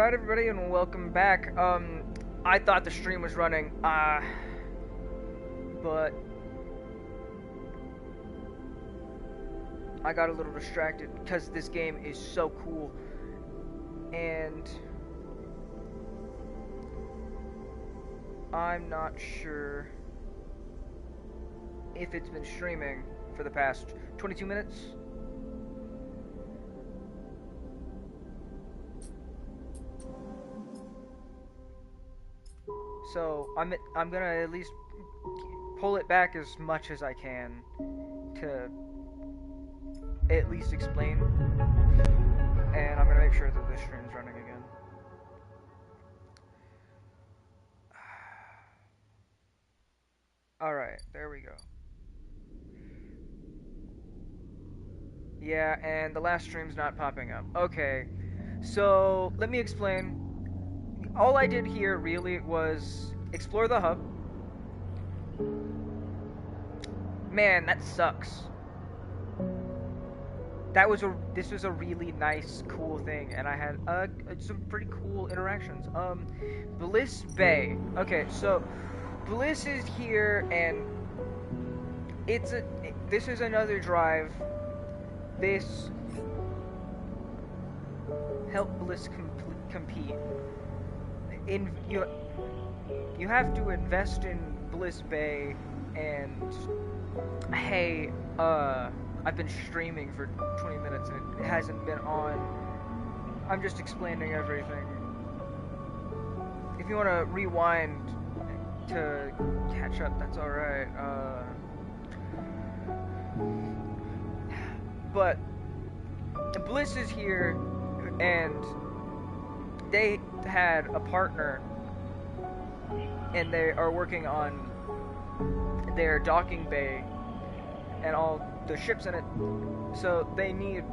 Alright everybody, and welcome back. I thought the stream was running, but I got a little distracted because this game is so cool, and I'm not sure if it's been streaming for the past 22 minutes. So I'm gonna at least pull it back as much as I can to at least explain, and I'm gonna make sure that this stream's running again. Alright, there we go. Yeah, and the last stream's not popping up. Okay, so let me explain. All I did here really was explore the hub. Man, that sucks. This was a really nice, cool thing, and I had some pretty cool interactions. Bliss Bay. Okay, so Bliss is here, and this is another drive. This help Bliss compete. You have to invest in Bliss Bay, and hey, I've been streaming for 20 minutes and it hasn't been on. I'm just explaining everything. If you want to rewind to catch up, that's alright. But Bliss is here, and they had a partner, and they are working on their docking bay and all the ships in it, so they need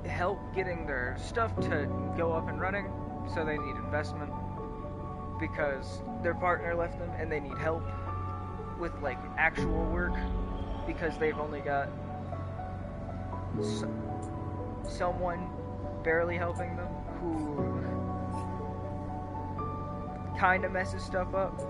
help getting their stuff to go up and running, so they need investment because their partner left them, and they need help with like actual work because they've only got someone barely helping them who kind of messes stuff up.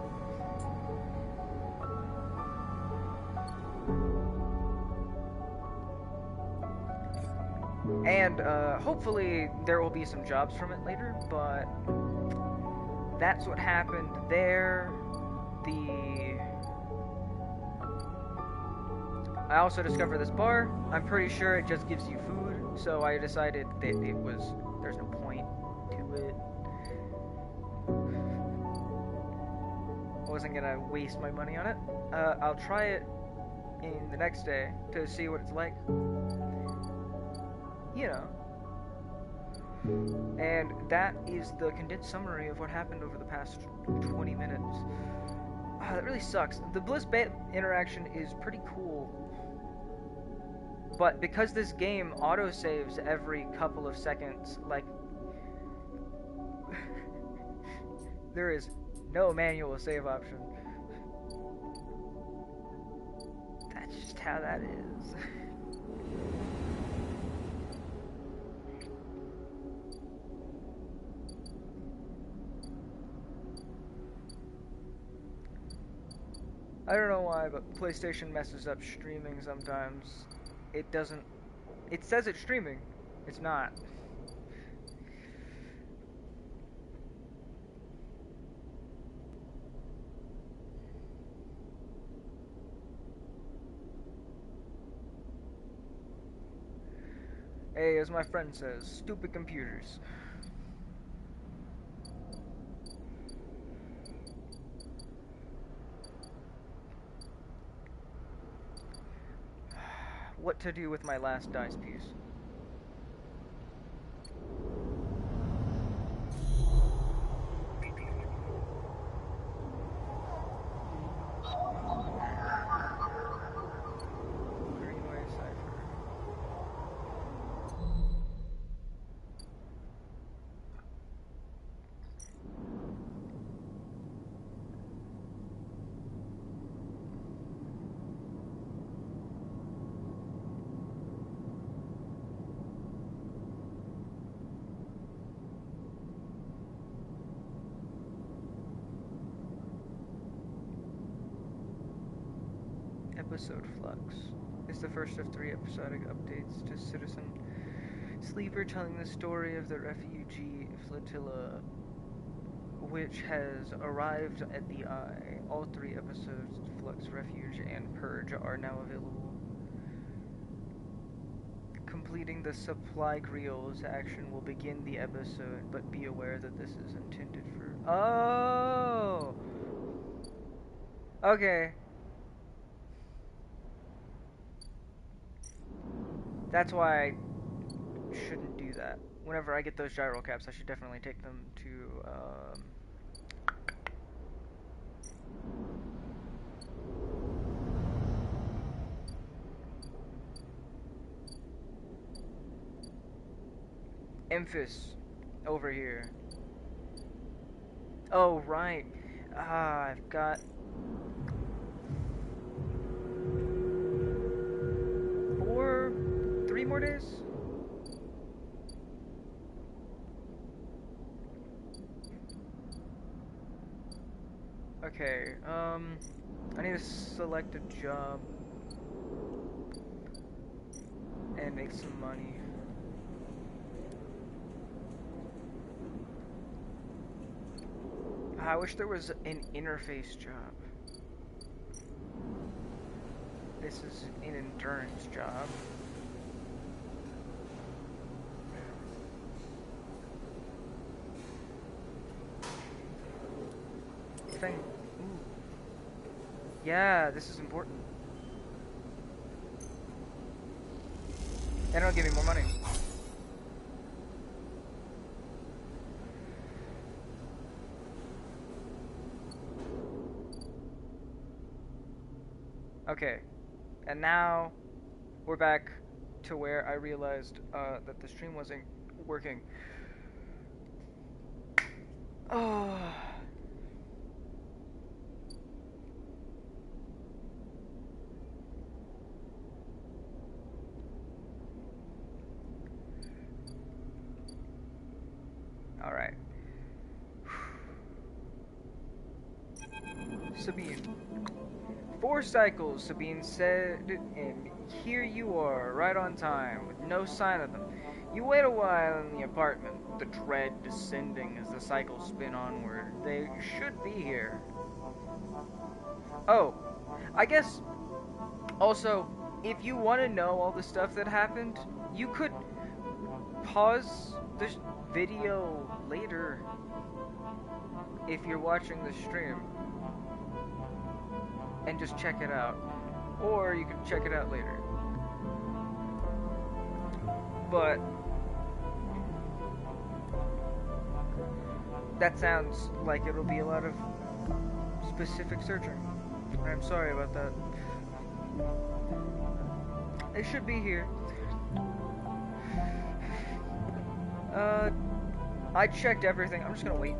And hopefully there will be some jobs from it later, but that's what happened there. I also discovered this bar. I'm pretty sure it just gives you food, so I decided that there's no point to it. I wasn't gonna waste my money on it. I'll try it in the next day to see what it's like. You know. And that is the condensed summary of what happened over the past 20 minutes. That really sucks. The Bliss Bay interaction is pretty cool, but because this game autosaves every couple of seconds, like, there is no manual save option. That's just how that is. I don't know why, but PlayStation messes up streaming sometimes. It doesn't... It says it's streaming. It's not. Hey, as my friend says, stupid computers. What to do with my last dice piece? Greenway cipher. episode Flux is the first of 3 episodic updates to Citizen Sleeper, telling the story of the refugee flotilla which has arrived at the Eye. All 3 episodes, Flux, Refuge, and Purge, are now available. Completing the supply reels action will begin the episode, but be aware that this is intended for... Oh! Okay. That's why I shouldn't do that. Whenever I get those gyro caps, I should definitely take them to, Memphis over here. Oh, right. I've got 3 more days? Okay, I need to select a job and make some money. I wish there was an interface job. This is an endurance job. Thing. Ooh. Yeah, this is important. And it'll give me more money. Okay, and now we're back to where I realized that the stream wasn't working. Oh. All right. Sabine. 4 cycles, Sabine said, and here you are, right on time, with no sign of them. You wait a while in the apartment, the dread descending as the cycles spin onward. They should be here. Oh, I guess, also, if you want to know all the stuff that happened, you could pause the video later if you're watching the stream and just check it out, or you can check it out later. But that sounds like it'll be a lot of specific searching. I'm sorry about that. They should be here. I checked everything. I'm just gonna wait.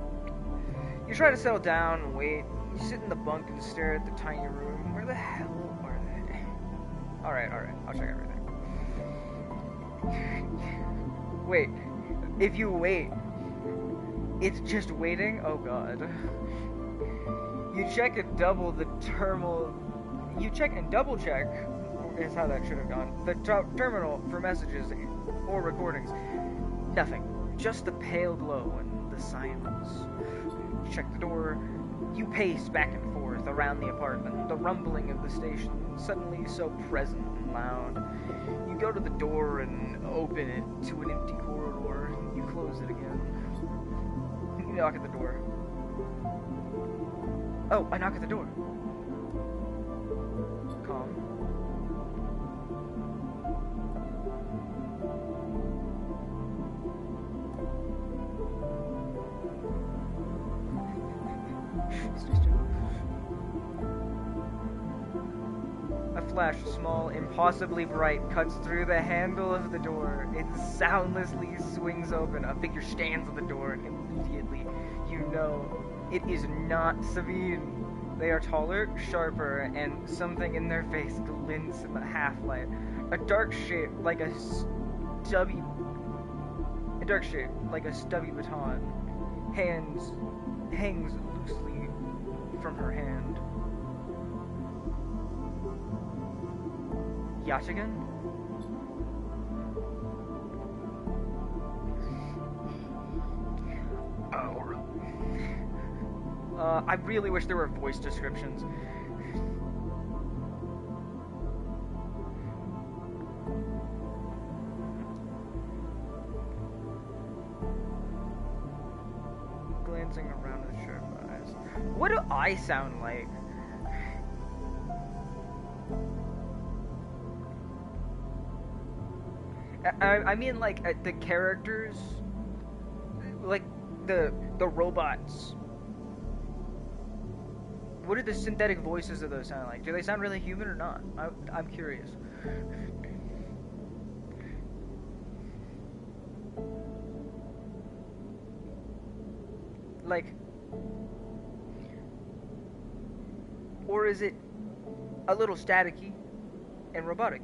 You try to settle down and wait. You sit in the bunk and stare at the tiny room. Where the hell are they? Alright. I'll check everything. Wait. If you wait, it's just waiting? Oh god. You check and double the terminal. You check and double check. Is how that should have gone. The terminal for messages or recordings. Nothing. Just the pale glow and the silence. You check the door. You pace back and forth around the apartment, the rumbling of the station suddenly so present and loud. You go to the door and open it to an empty corridor. You close it again. You knock at the door. Oh, I knock at the door. Calm. A flash, small, impossibly bright, cuts through the handle of the door. It soundlessly swings open. A figure stands at the door, and immediately you know it is not Sabine. They are taller, sharper, and something in their face glints in the half-light. A dark shape like a stubby baton hangs loosely from her hand. Yachigan? I really wish there were voice descriptions. Glancing around with sharp eyes. What do I sound like? I mean, like, the characters, like the robots. What do the synthetic voices of those sound like? Do they sound really human or not? I'm curious. Like, or is it a little staticky and robotic?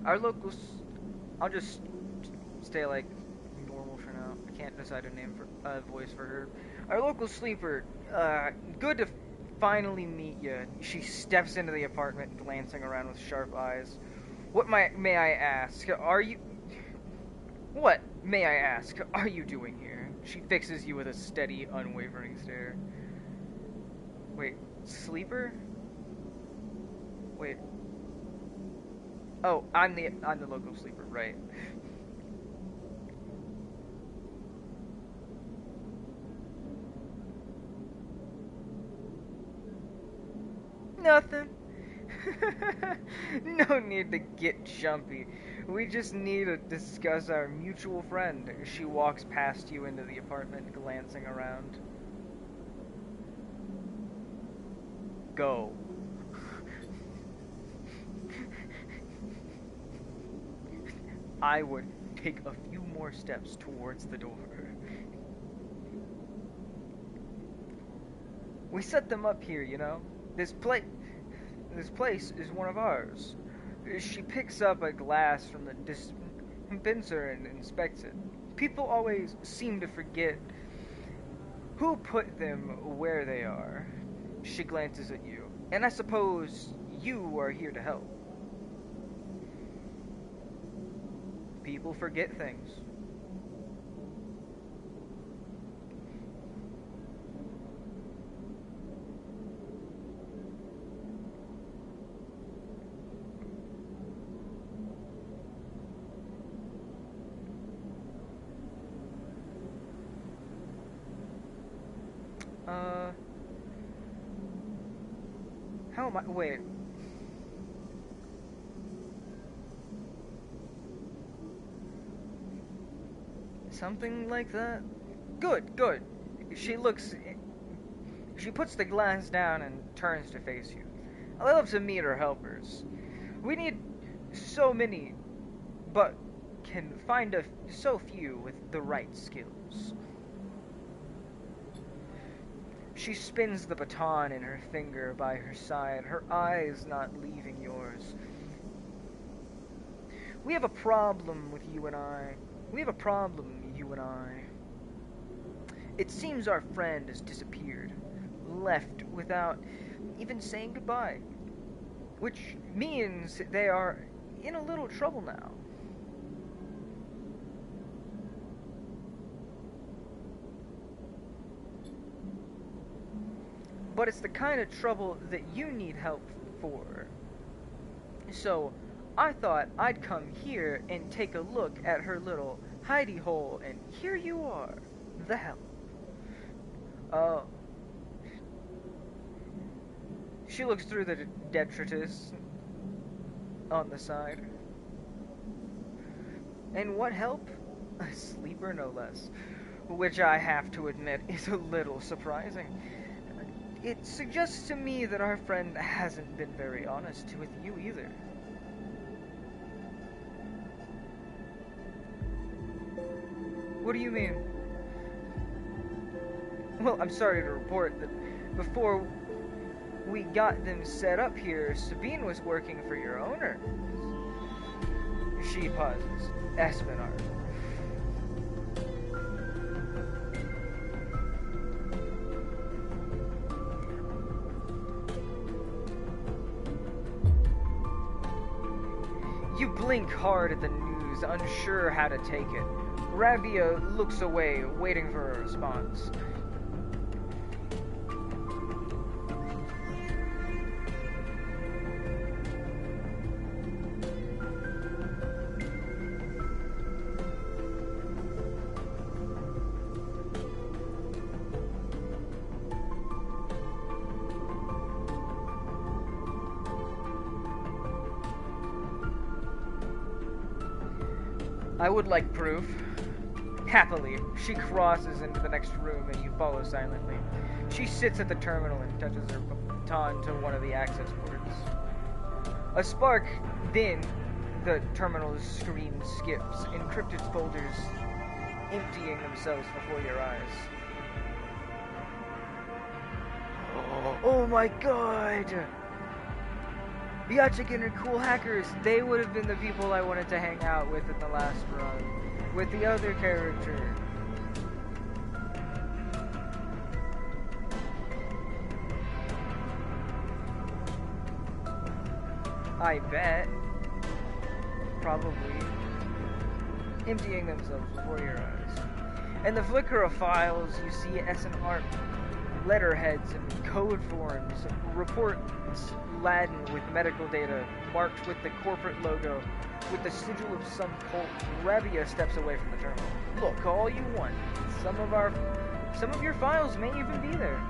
Our locals, I'll just stay like normal for now. I can't decide a name for a voice for her. Our local sleeper, good to finally meet you. She steps into the apartment, glancing around with sharp eyes. What may I ask? What, may I ask, are you doing here? She fixes you with a steady, unwavering stare. Wait, sleeper? Wait. Oh, I'm the local sleeper, right? Nothing. No need to get jumpy. We just need to discuss our mutual friend. She walks past you into the apartment, glancing around. Go. I would take a few more steps towards the door. We set them up here, you know? This place is one of ours. She picks up a glass from the dispenser and inspects it. People always seem to forget who put them where they are. She glances at you. And I suppose you are here to help. People forget things. How am I? Wait. Something like that? Good, good. She puts the glass down and turns to face you. I love to meet her helpers. We need so many, but can find so few with the right skills. She spins the baton in her finger by her side, her eyes not leaving yours. We have a problem with you and I. We have a problem, you and I. It seems our friend has disappeared, left without even saying goodbye, which means they are in a little trouble now. But it's the kind of trouble that you need help for. So, I thought I'd come here and take a look at her little hidey hole, and here you are, the help. She looks through the detritus on the side. And what help? A sleeper, no less. Which I have to admit is a little surprising. It suggests to me that our friend hasn't been very honest with you either. What do you mean? Well, I'm sorry to report that before we got them set up here, Sabine was working for your owner. She pauses. Espinard. You blink hard at the news, unsure how to take it. Rabia looks away, waiting for a response. I would like proof. Happily, she crosses into the next room and you follow silently. She sits at the terminal and touches her baton to one of the access ports. A spark, then the terminal's screen skips, encrypted folders emptying themselves before your eyes. Oh my god! Yachik and her cool hackers, they would have been the people I wanted to hang out with in the last run. With the other character. I bet. Probably. Emptying themselves before your eyes. In the flicker of files, you see S&ARP letterheads and code forms, reports laden with medical data, marked with the corporate logo, with the sigil of some cult. Rabia steps away from the terminal. Look, all you want. Some of your files may even be there.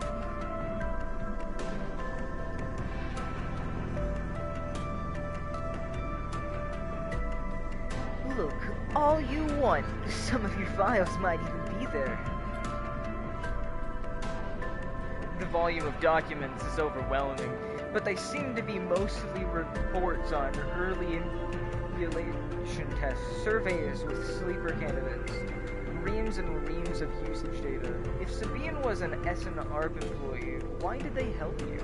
Look, all you want. Some of your files might even be there. The volume of documents is overwhelming, but they seem to be mostly reports on early emulation tests, surveys with sleeper candidates, reams and reams of usage data. If Sabine was an S&ARP employee, why did they help you?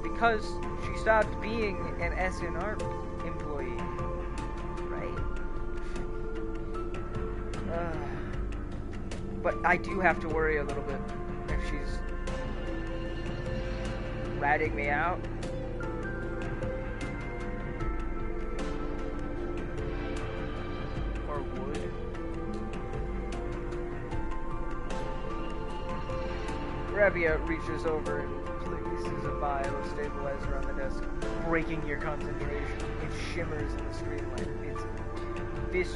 Because she stopped being an S&ARP employee, right? But I do have to worry a little bit if she's ratting me out. Or would. Rabia reaches over and places a vial of stabilizer on the desk, breaking your concentration. It shimmers in the streamlight. It's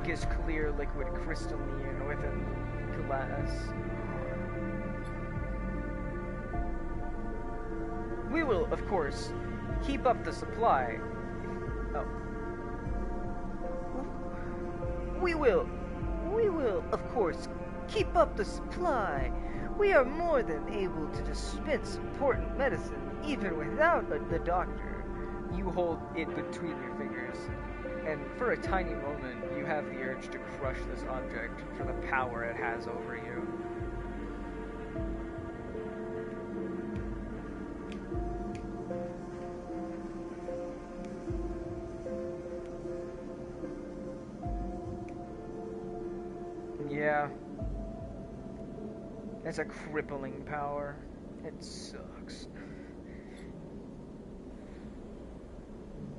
viscous clear liquid crystalline within glass. We will, of course, keep up the supply. Oh. We will, of course, keep up the supply. We are more than able to dispense important medicine, even without the doctor. You hold it between your fingers, and for a tiny moment, you have the urge to crush this object for the power it has over you. Yeah. It's a crippling power. It sucks.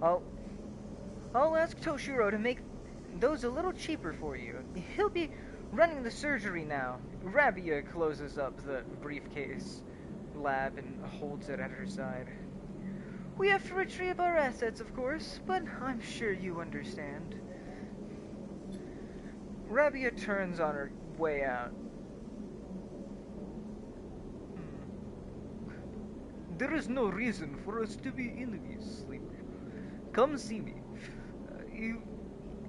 I'll ask Toshiro to make those a little cheaper for you. He'll be running the surgery now. Rabia closes up the briefcase lab and holds it at her side. We have to retrieve our assets, of course, but I'm sure you understand. Rabia turns on her way out. There is no reason for us to be enemies, Sleeper. Come see me.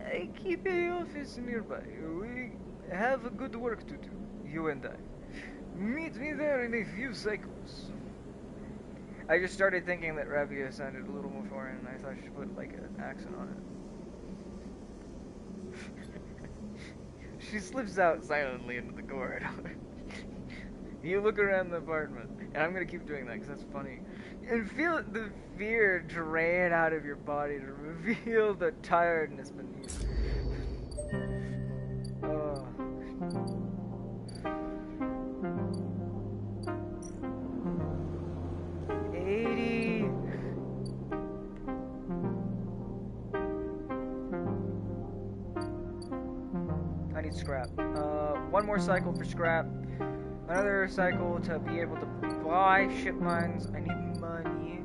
I keep an office nearby. We have a good work to do, you and I. Meet me there in a few cycles. I just started thinking that Rabia sounded a little more foreign, and I thought she put like an accent on it. She slips out silently into the corridor. You look around the apartment, and I'm gonna keep doing that because that's funny. And feel the fear drain out of your body to reveal the tiredness beneath. Oh. need scrap. One more cycle for scrap. Another cycle to be able to buy ship mines. I need money.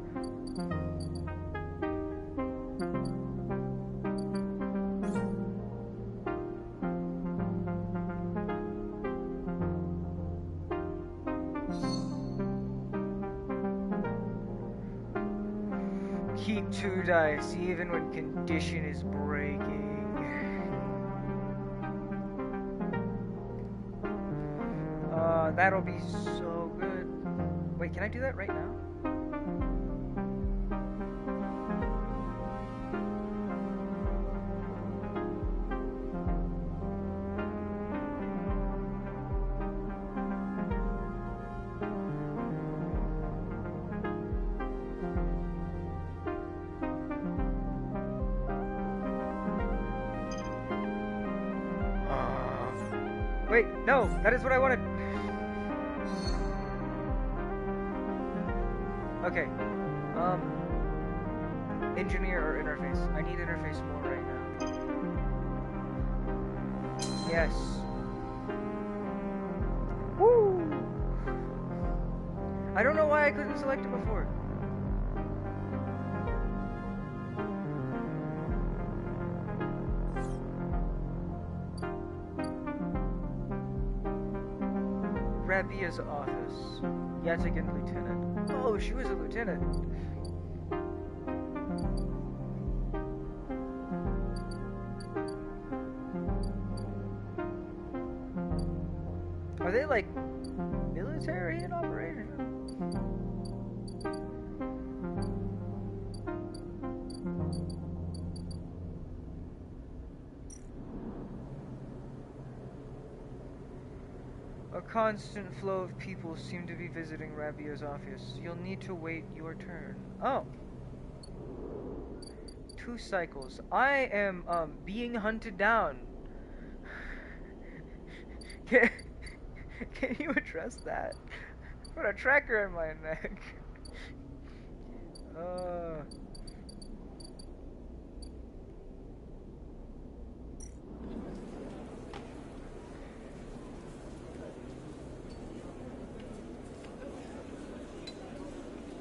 Keep 2 dice, even when condition is breaking. That'll be so good. Wait, can I do that right now? Wait, no, that is what I wanted. Okay, engineer or interface. I need interface more right now. Yes. Woo! I don't know why I couldn't select it before. Rabia's office. Yet again, Lieutenant. Oh, she was a lieutenant. Are they like military in operation? A constant flow of people seem to be visiting Rabia's office. You'll need to wait your turn. Oh. 2 cycles. I am, being hunted down. Can you address that? Put a tracker in my neck.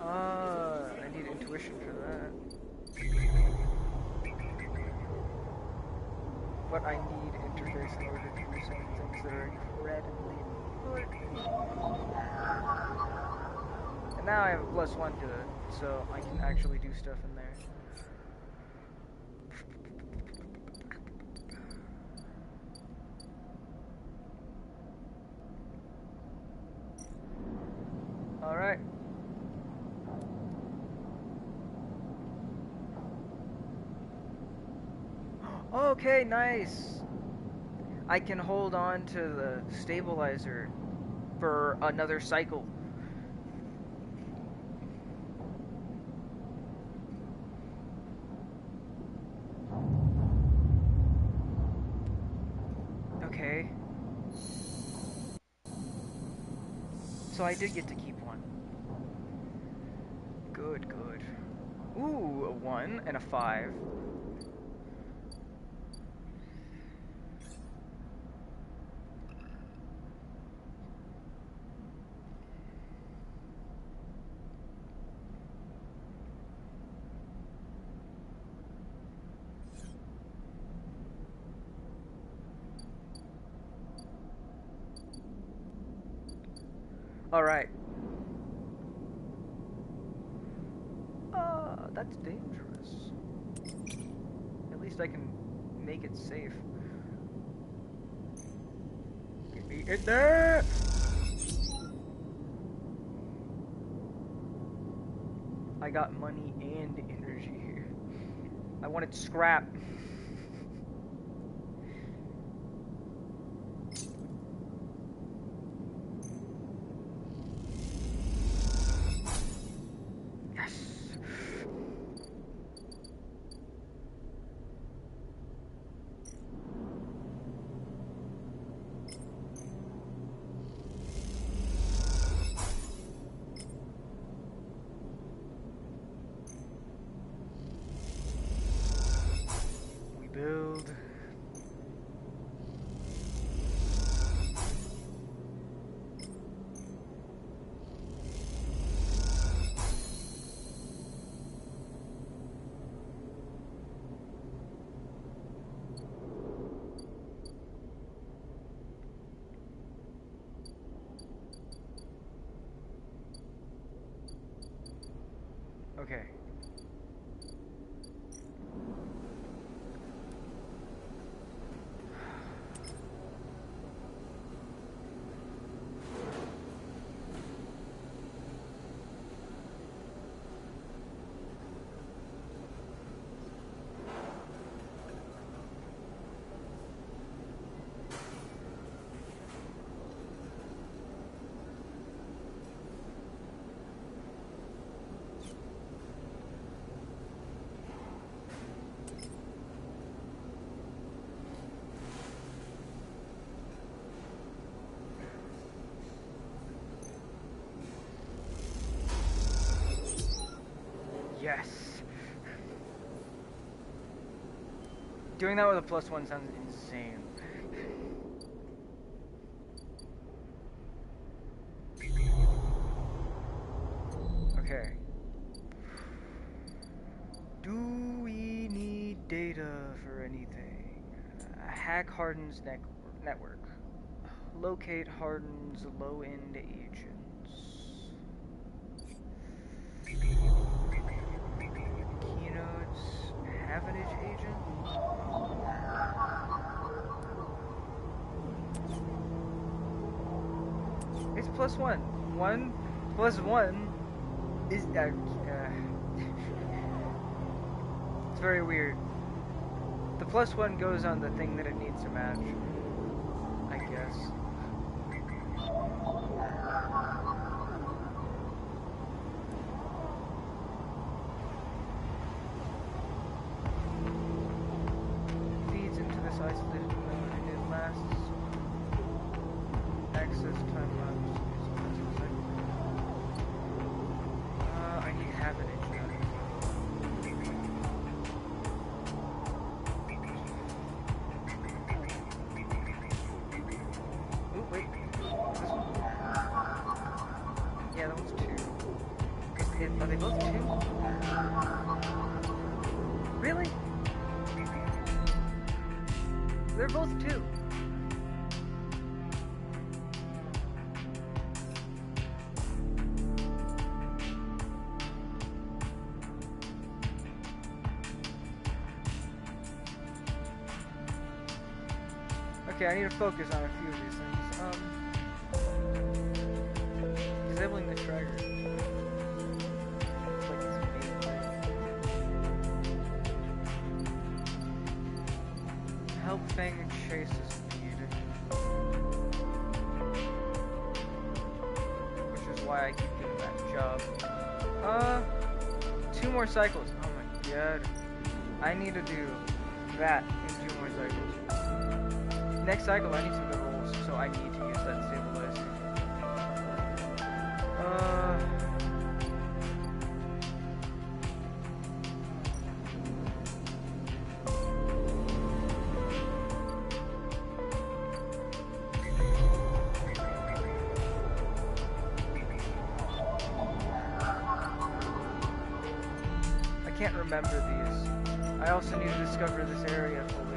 I need intuition for that. But I need interface in order to do some things that are incredibly important. And now I have a +1 to it, so I can actually do stuff in there. Alright. Okay, nice. I can hold on to the stabilizer for another cycle. Okay. So I did get to keep one. Good, good. Ooh, a 1 and a 5. Alright. That's dangerous. At least I can make it safe. Get me in there! I got money and energy here. I wanted scrap. Okay. Yes. Doing that with a +1 sounds insane. Okay. Do we need data for anything? Hack Harden's network. Locate Harden's low-end agents. Keynotes. Havenage agent? It's +1. 1 plus 1 is... it's very weird. The +1 goes on the thing that it needs to match, I guess. Feeds into this isolated node and it lasts. Access time lapse. I need Havenage now. Ooh, wait. This one? Yeah, that one's 2. Are they both 2? Really? They're both 2. Okay, I need to focus on a few of these things. Disabling the tracker. It's like it's made. Help Fang chase his speed. Which is why I keep doing that job. 2 more cycles. Oh my god. I need to do that in 2 more cycles. Next cycle, I need some good rolls, so I need to use that stabilizer. I can't remember these. I also need to discover this area fully.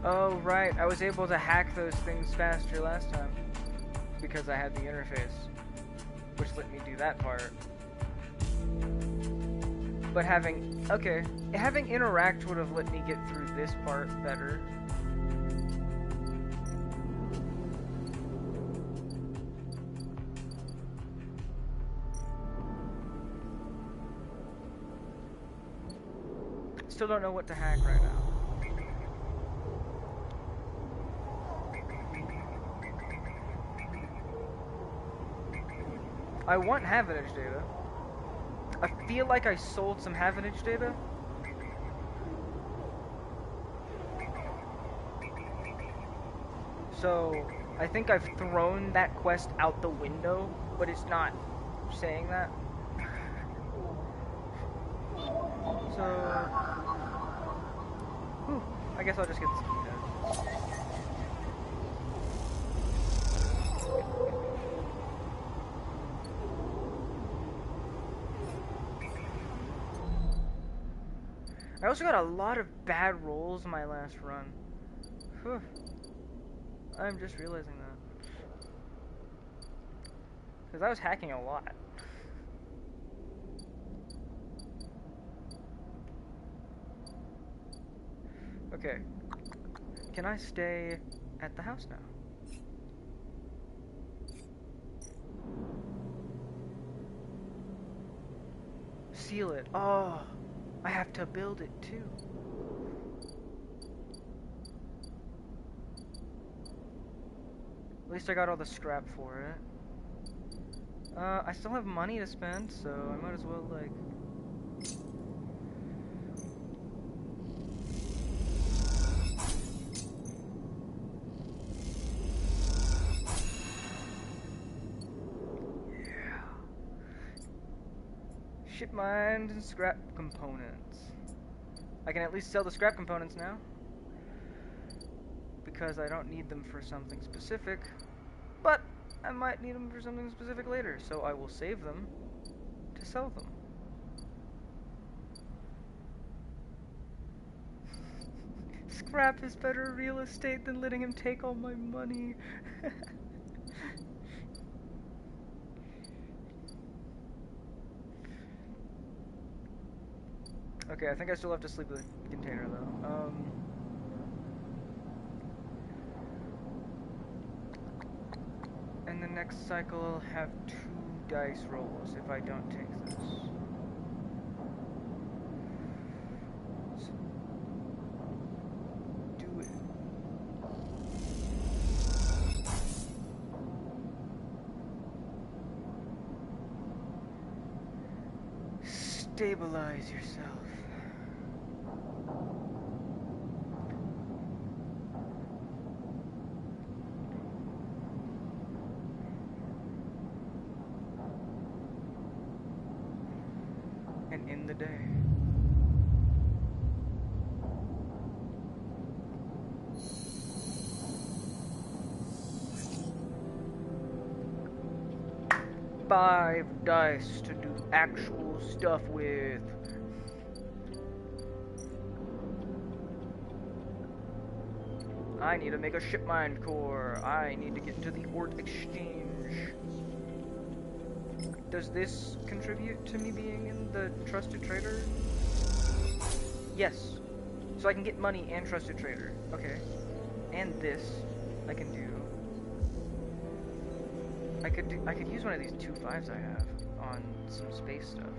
Oh, right. I was able to hack those things faster last time because I had the interface, which let me do that part. But having interact would have let me get through this part better. Still don't know what to hack right now. I want Havenage data. I feel like I sold some Havenage data. So, I think I've thrown that quest out the window, but it's not saying that. So, whew, I guess I'll just get this key then. I also got a lot of bad rolls in my last run. Whew. I'm just realizing that. Because I was hacking a lot. Okay. Can I stay at the house now? Seal it. Oh, I have to build it too. At least I got all the scrap for it. I still have money to spend, so I might as well, like... Yeah. Ship mined and scrap components. I can at least sell the scrap components now. Because I don't need them for something specific. But I might need them for something specific later, so I will save them to sell them. Scrap is better real estate than letting him take all my money. Okay, I think I still have to sleep with the container though. And the next cycle I'll have 2 dice rolls if I don't take this. So, do it. Stabilize yourself. And in the day. Five dice to do actual stuff with. I need to make a ship mine core. I need to get into the Ort Exchange. Does this contribute to me being in the Trusted Trader? Yes. So I can get money and Trusted Trader. Okay. And this I can do. I could use one of these 2 5s I have on some space stuff.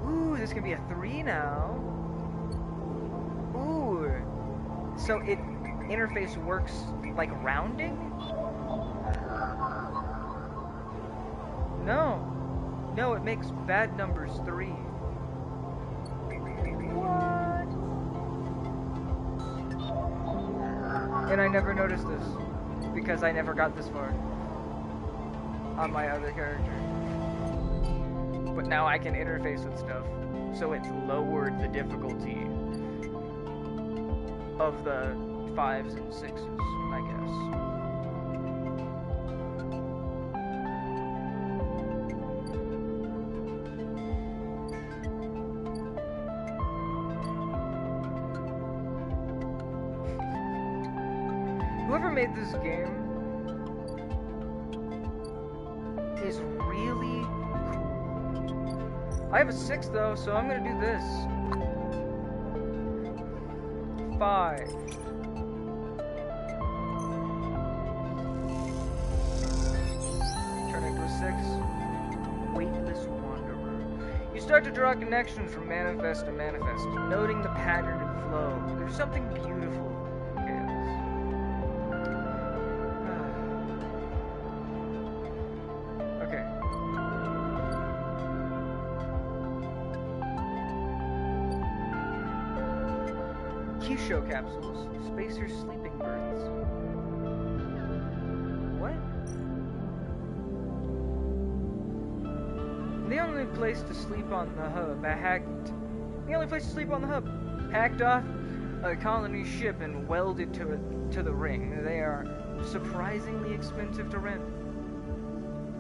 Ooh, this can be a 3 now. Ooh. So it interface works like rounding? No. No, it makes bad numbers 3. What? And I never noticed this because I never got this far on my other character. But now I can interface with stuff, so it's lowered the difficulty of the 5s and 6s, I guess. Whoever made this game is really cool. I have a 6 though, so I'm gonna do this. 5. 6. Weightless wanderer. You start to draw connections from manifest to manifest, noting the pattern and flow. There's something beautiful in chaos. Okay. Q-show capsules. Spacer sleeping birds. What? The only place to sleep on the hub, hacked off a colony ship and welded to the ring. They are surprisingly expensive to rent.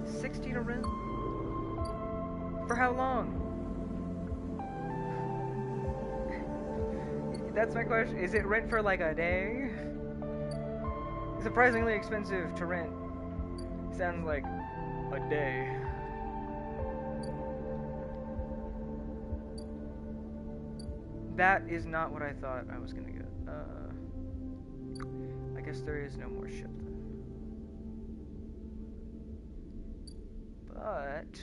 60 to rent? For how long? That's my question. Is it rent for like a day? Surprisingly expensive to rent. Sounds like a day. That is not what I thought I was gonna get. I guess there is no more ship then. But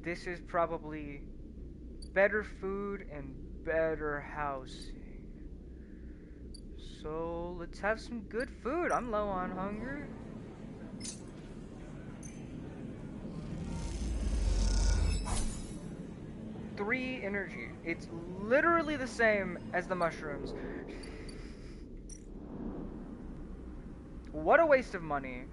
this is probably better food and better housing. So let's have some good food. I'm low on hunger. Three energy. It's literally the same as the mushrooms. What a waste of money.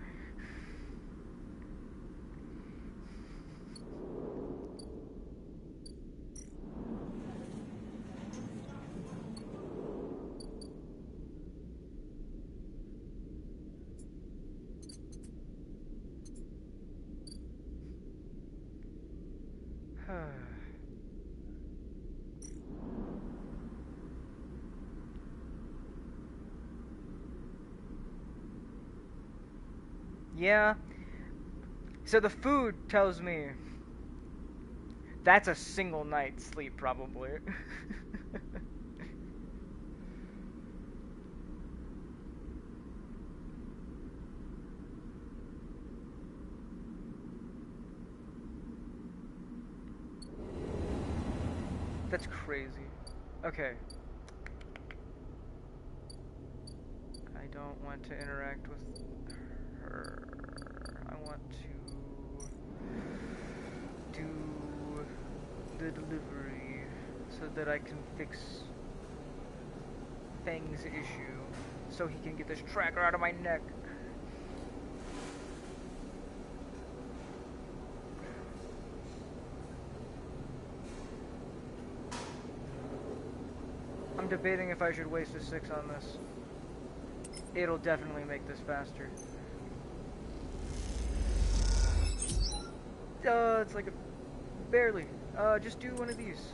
Yeah. So the food tells me that's a single night's sleep, probably. That's crazy. Okay. I don't want to interact with her. I want to do the delivery so that I can fix Fang's issue so he can get this tracker out of my neck. I'm debating if I should waste a 6 on this. It'll definitely make this faster. It's like a... barely. Just do one of these.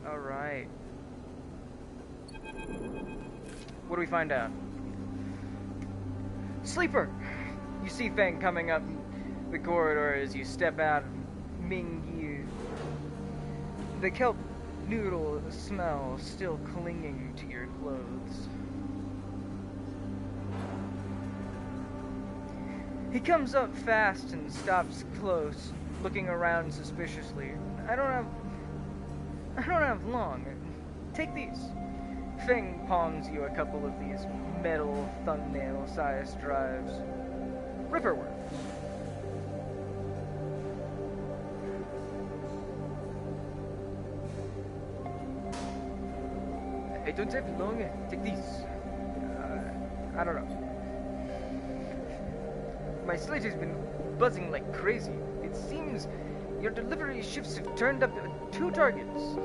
Alright. What do we find out? Sleeper! You see Fang coming up the corridor as you step out of Ming-Yu. The kelp noodle smell still clinging to your clothes. He comes up fast and stops close, looking around suspiciously. I don't have long. Take these. Fang palms you a couple of these metal thumbnail-sized drives. Ripperworms. I don't have long. Take these. I don't know. My slate has been buzzing like crazy. It seems your delivery shifts have turned up 2 targets.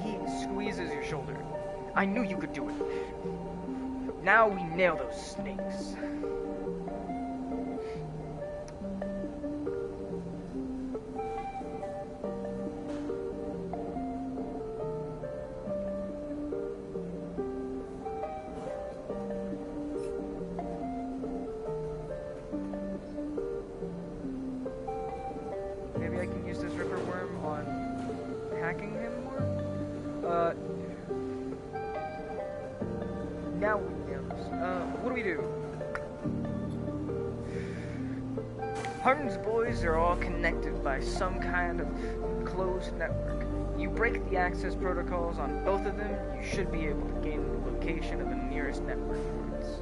He squeezes your shoulder. I knew you could do it. Now we nail those snakes. Maybe I can use this ripper worm on Now, what do we do? Hardin's boys are all connected by some kind of closed network. You break the access protocols on both of them, you should be able to gain the location of the nearest network points.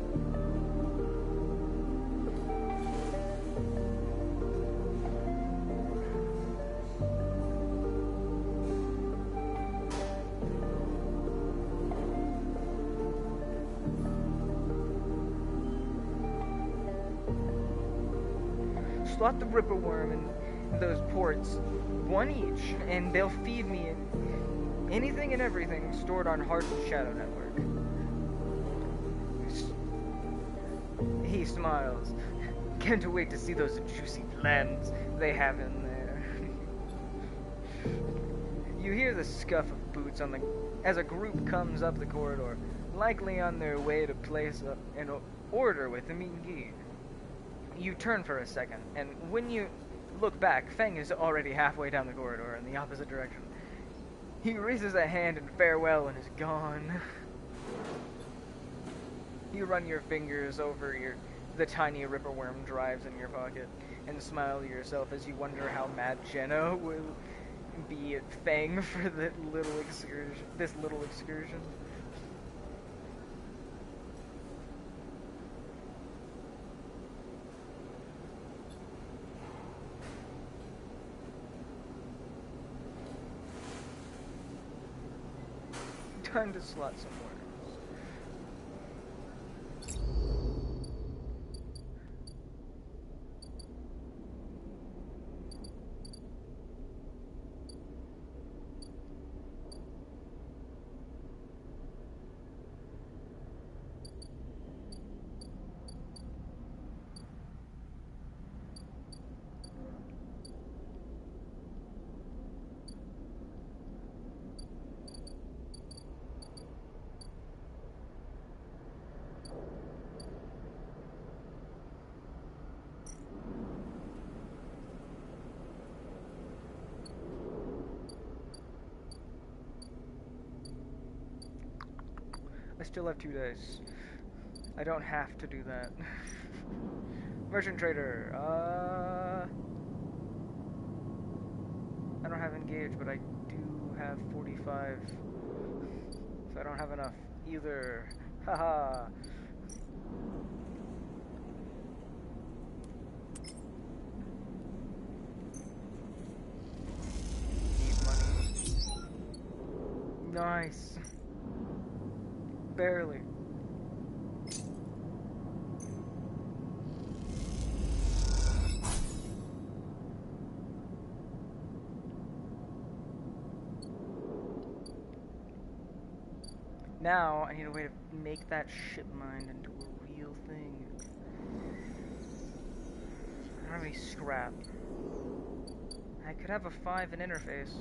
Slot the Ripper Worm in those ports, one each, and they'll feed me in anything and everything stored on Hardin's Shadow Network. He smiles. Can't wait to see those juicy plans they have in there. You hear the scuff of boots as a group comes up the corridor, likely on their way to place an order with the Mingi. You turn for a second, and when you look back, Feng is already halfway down the corridor in the opposite direction. He raises a hand in farewell and is gone. You run your fingers over the tiny Ripper Worm drives in your pocket and smile to yourself as you wonder how mad Jenna will be at Feng for this little excursion. Time to slot some worms. I still have 2 days. I don't have to do that. Merchant trader, I don't have engaged, but I do have 45. So I don't have enough either. Haha. Need money. Nice. Barely. Now, I need a way to make that ship mind into a real thing. I don't have any scrap. I could have a 5 in interface.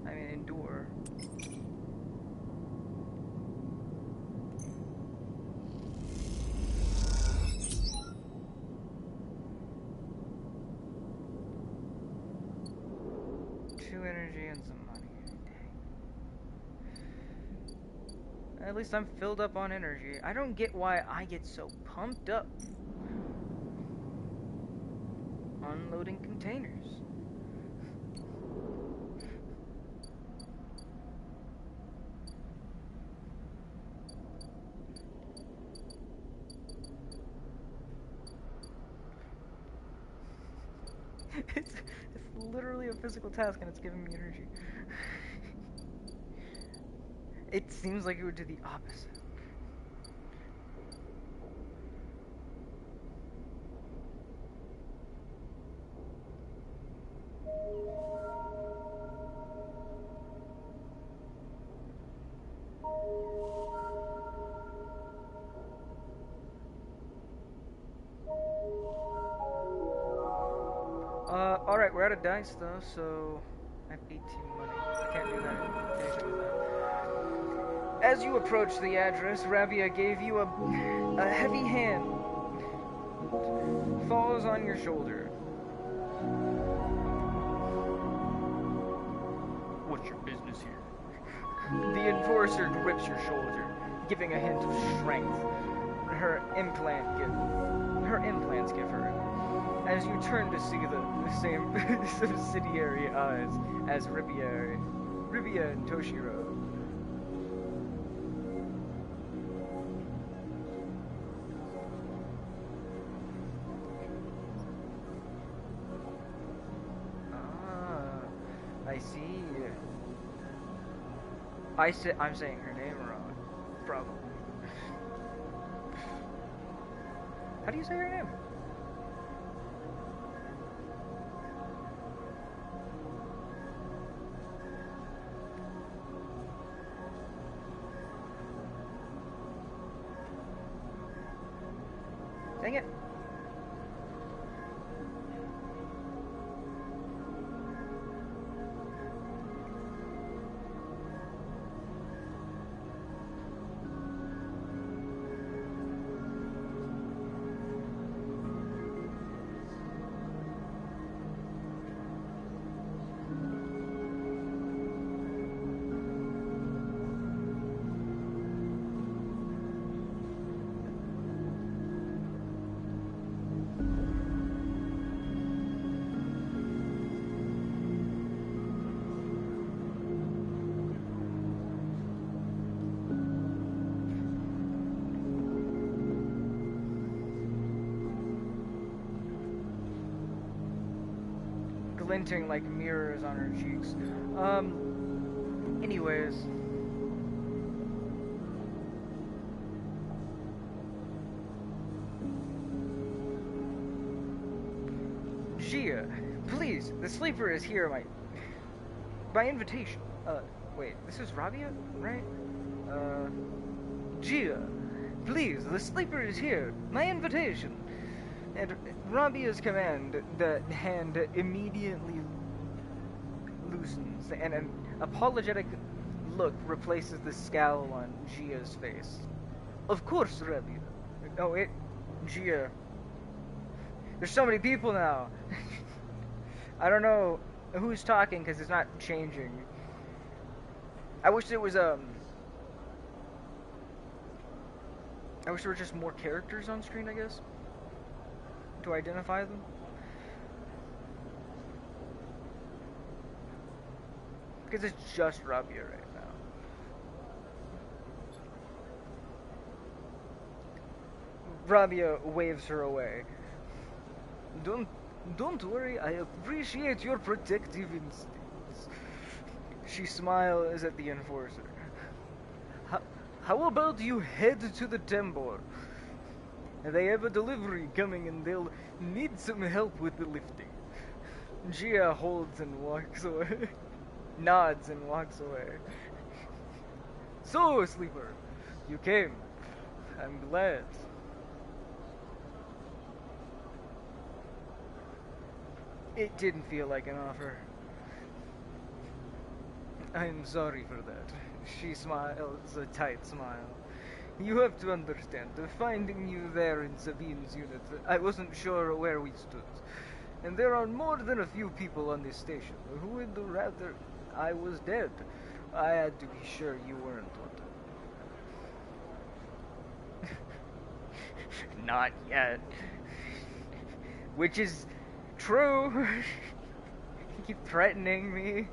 I mean, endure. Energy and some money. Dang. At least I'm filled up on energy. I don't get why I get so pumped up unloading containers. It's literally a physical task and it's giving me energy. It seems like it would do the opposite. Alright, we're out of dice though, so I have 18 money. I can't do that. Anything with that. As you approach the address, Rabia gave you a heavy hand. Falls on your shoulder. enforcer grips your shoulder, giving a hint of strength. Her implants give her. As you turn to see the same subsidiary eyes as Ribia and Toshiro. I see. I'm saying her name wrong. Probably. How do you say her name? Dang it. Glinting like mirrors on her cheeks. Anyways. Gia, please, the sleeper is here by invitation. Wait, this is Rabia, right? Gia, please, the sleeper is here, my invitation. And Rabia's command, the hand immediately loosens, and an apologetic look replaces the scowl on Gia's face. Of course, Rabia. Oh, wait, Gia. There's so many people now. I don't know who's talking because it's not changing. I wish there was, I wish there were just more characters on screen, I guess, to identify them. Because it's just Rabia right now. Rabia waves her away. Don't worry, I appreciate your protective instincts. She smiles at the enforcer. How about you head to the temple? They have a delivery coming and they'll need some help with the lifting. Gia holds and walks away. Nods and walks away. So, sleeper, you came. I'm glad. It didn't feel like an offer. I'm sorry for that. She smiles a tight smile. You have to understand, finding you there in Sabine's unit, I wasn't sure where we stood. And there are more than a few people on this station who would rather I was dead. I had to be sure you weren't one. Not yet. Which is true. You keep threatening me.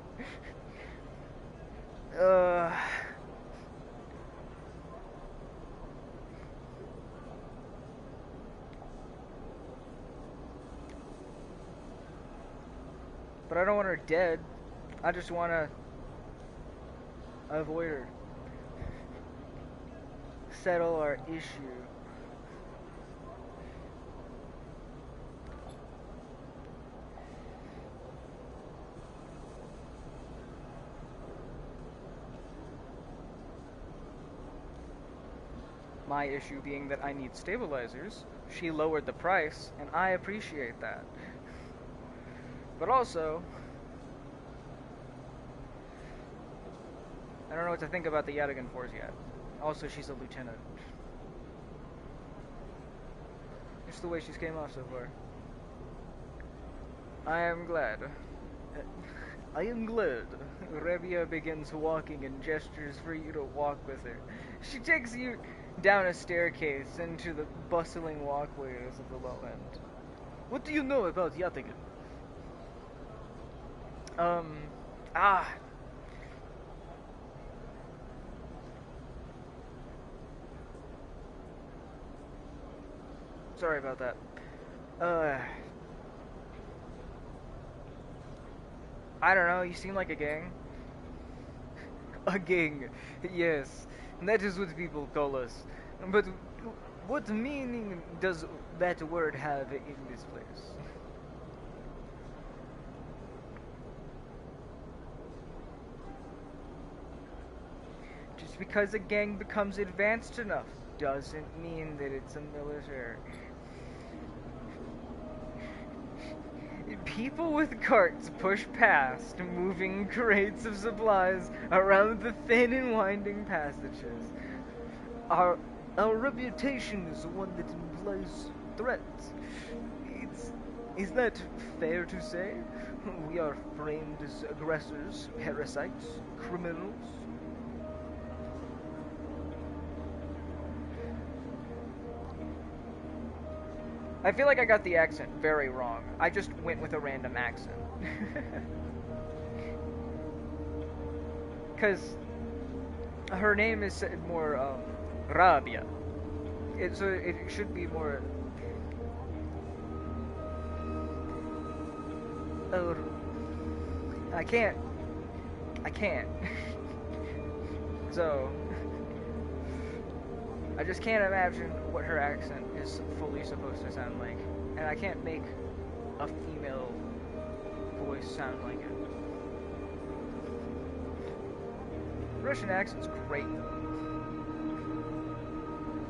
But I don't want her dead. I just want to avoid her. Settle our issue. My issue being that I need stabilizers. She lowered the price, and I appreciate that. But also, I don't know what to think about the Yadigan Force yet. Also, she's a lieutenant. Just the way she's came off so far. I am glad. I am glad. Rebia begins walking and gestures for you to walk with her. She takes you down a staircase into the bustling walkways of the low end. What do you know about Yatagin? Um, ah. Sorry about that. Uh, I don't know, you seem like a gang. A gang, yes. That is what people call us. But what meaning does that word have in this place? Just because a gang becomes advanced enough doesn't mean that it's a military. People with carts push past, moving crates of supplies around the thin and winding passages. Our our reputation is one that implies threats. It's is that fair to say? We are framed as aggressors, parasites, criminals. I feel like I got the accent very wrong. I just went with a random accent. Because her name is more, Rabia. So it should be more... Oh, I can't. I can't. So... I just can't imagine what her accent is fully supposed to sound like. And I can't make a female voice sound like it. Russian accent's great though.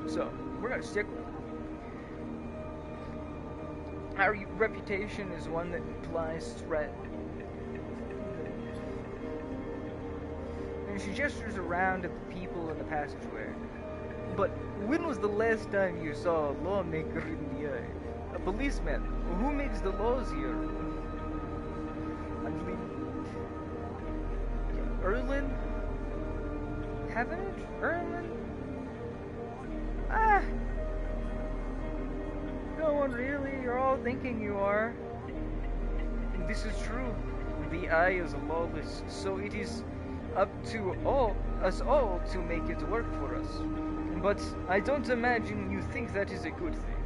So, we're gonna stick with it. Our reputation is one that implies threat. And she gestures around at the people in the passageway. But when was the last time you saw a lawmaker in the eye? A policeman? Who makes the laws here? I believe... Erlin? Haven't? Erlin? Ah! No one really. You're all thinking you are. And this is true. The eye is lawless, so it is up to us all to make it work for us. But I don't imagine you think that is a good thing.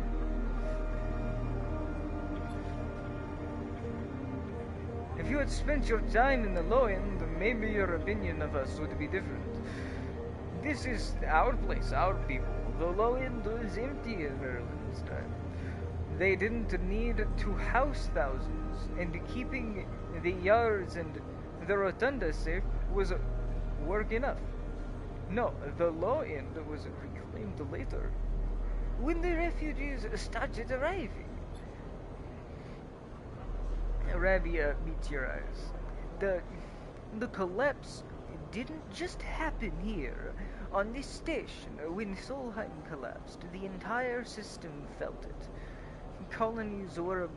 If you had spent your time in the low end, maybe your opinion of us would be different. This is our place, our people. The low end was empty in Merlin's time. They didn't need to house thousands, and keeping the yards and the rotunda safe was work enough. No, the low end was reclaimed later, when the refugees started arriving. Rabia meets your eyes. The collapse didn't just happen here. On this station, when Solheim collapsed, the entire system felt it. Colonies were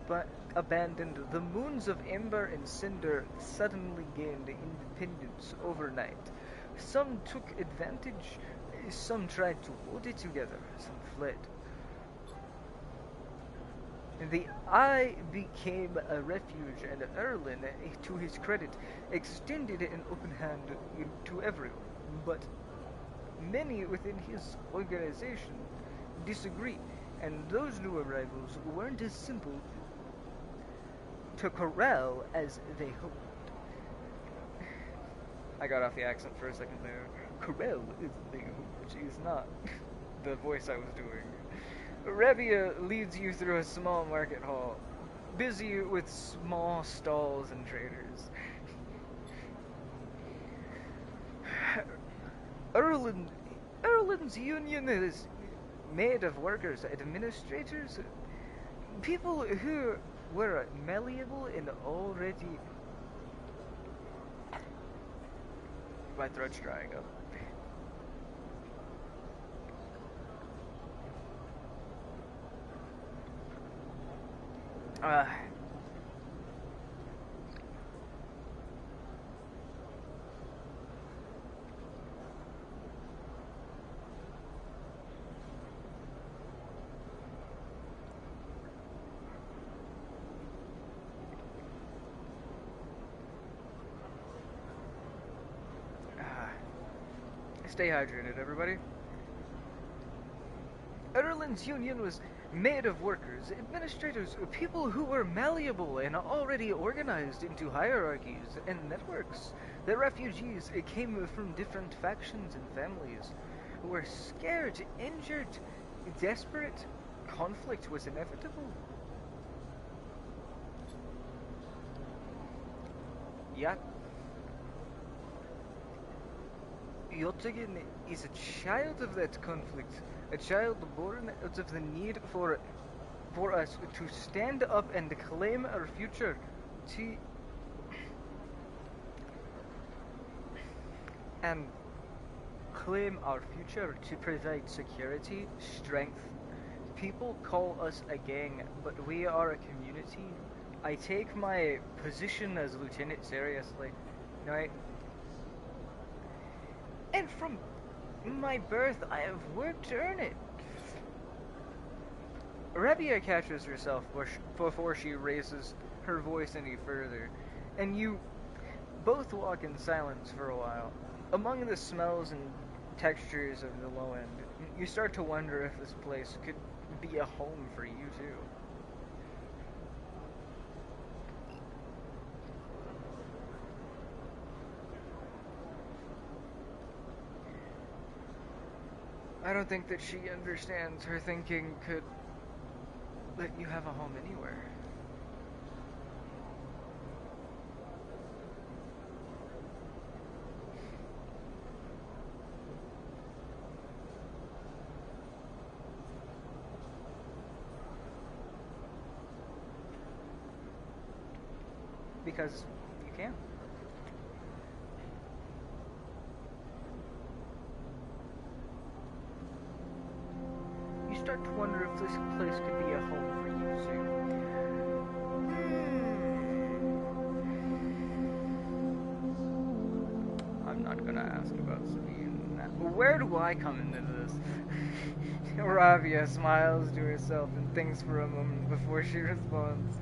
abandoned. The moons of Ember and Cinder suddenly gained independence overnight. Some took advantage, some tried to hold it together, some fled. The Eye became a refuge, and Erlin, to his credit, extended an open hand to everyone. But many within his organization disagree, and those new arrivals weren't as simple to corral as they hoped. I got off the accent for a second there. Corral is the thing which is not the voice I was doing. Rabia leads you through a small market hall, busy with small stalls and traders. Erlin's union is made of workers, administrators, people who were malleable and already... My throat's drying up. Stay hydrated, everybody. Erlin's union was made of workers, administrators, people who were malleable and already organized into hierarchies and networks. The refugees came from different factions and families who were scared, injured, desperate. Conflict was inevitable. Yeah. Yotagan is a child of that conflict, a child born out of the need for us to stand up and claim our future, to and claim our future to provide security, strength. People call us a gang, but we are a community. I take my position as lieutenant seriously, right? And from my birth, I have worked to earn it. Rabia catches herself before she raises her voice any further, and you both walk in silence for a while. Among the smells and textures of the low end, you start to wonder if this place could be a home for you too. I don't think that she understands her thinking could let you have a home anywhere. Because you can. You start to wonder if this place could be a home for you too. I'm not gonna ask about Sabine. Where do I come into this? Rabia smiles to herself and thinks for a moment before she responds.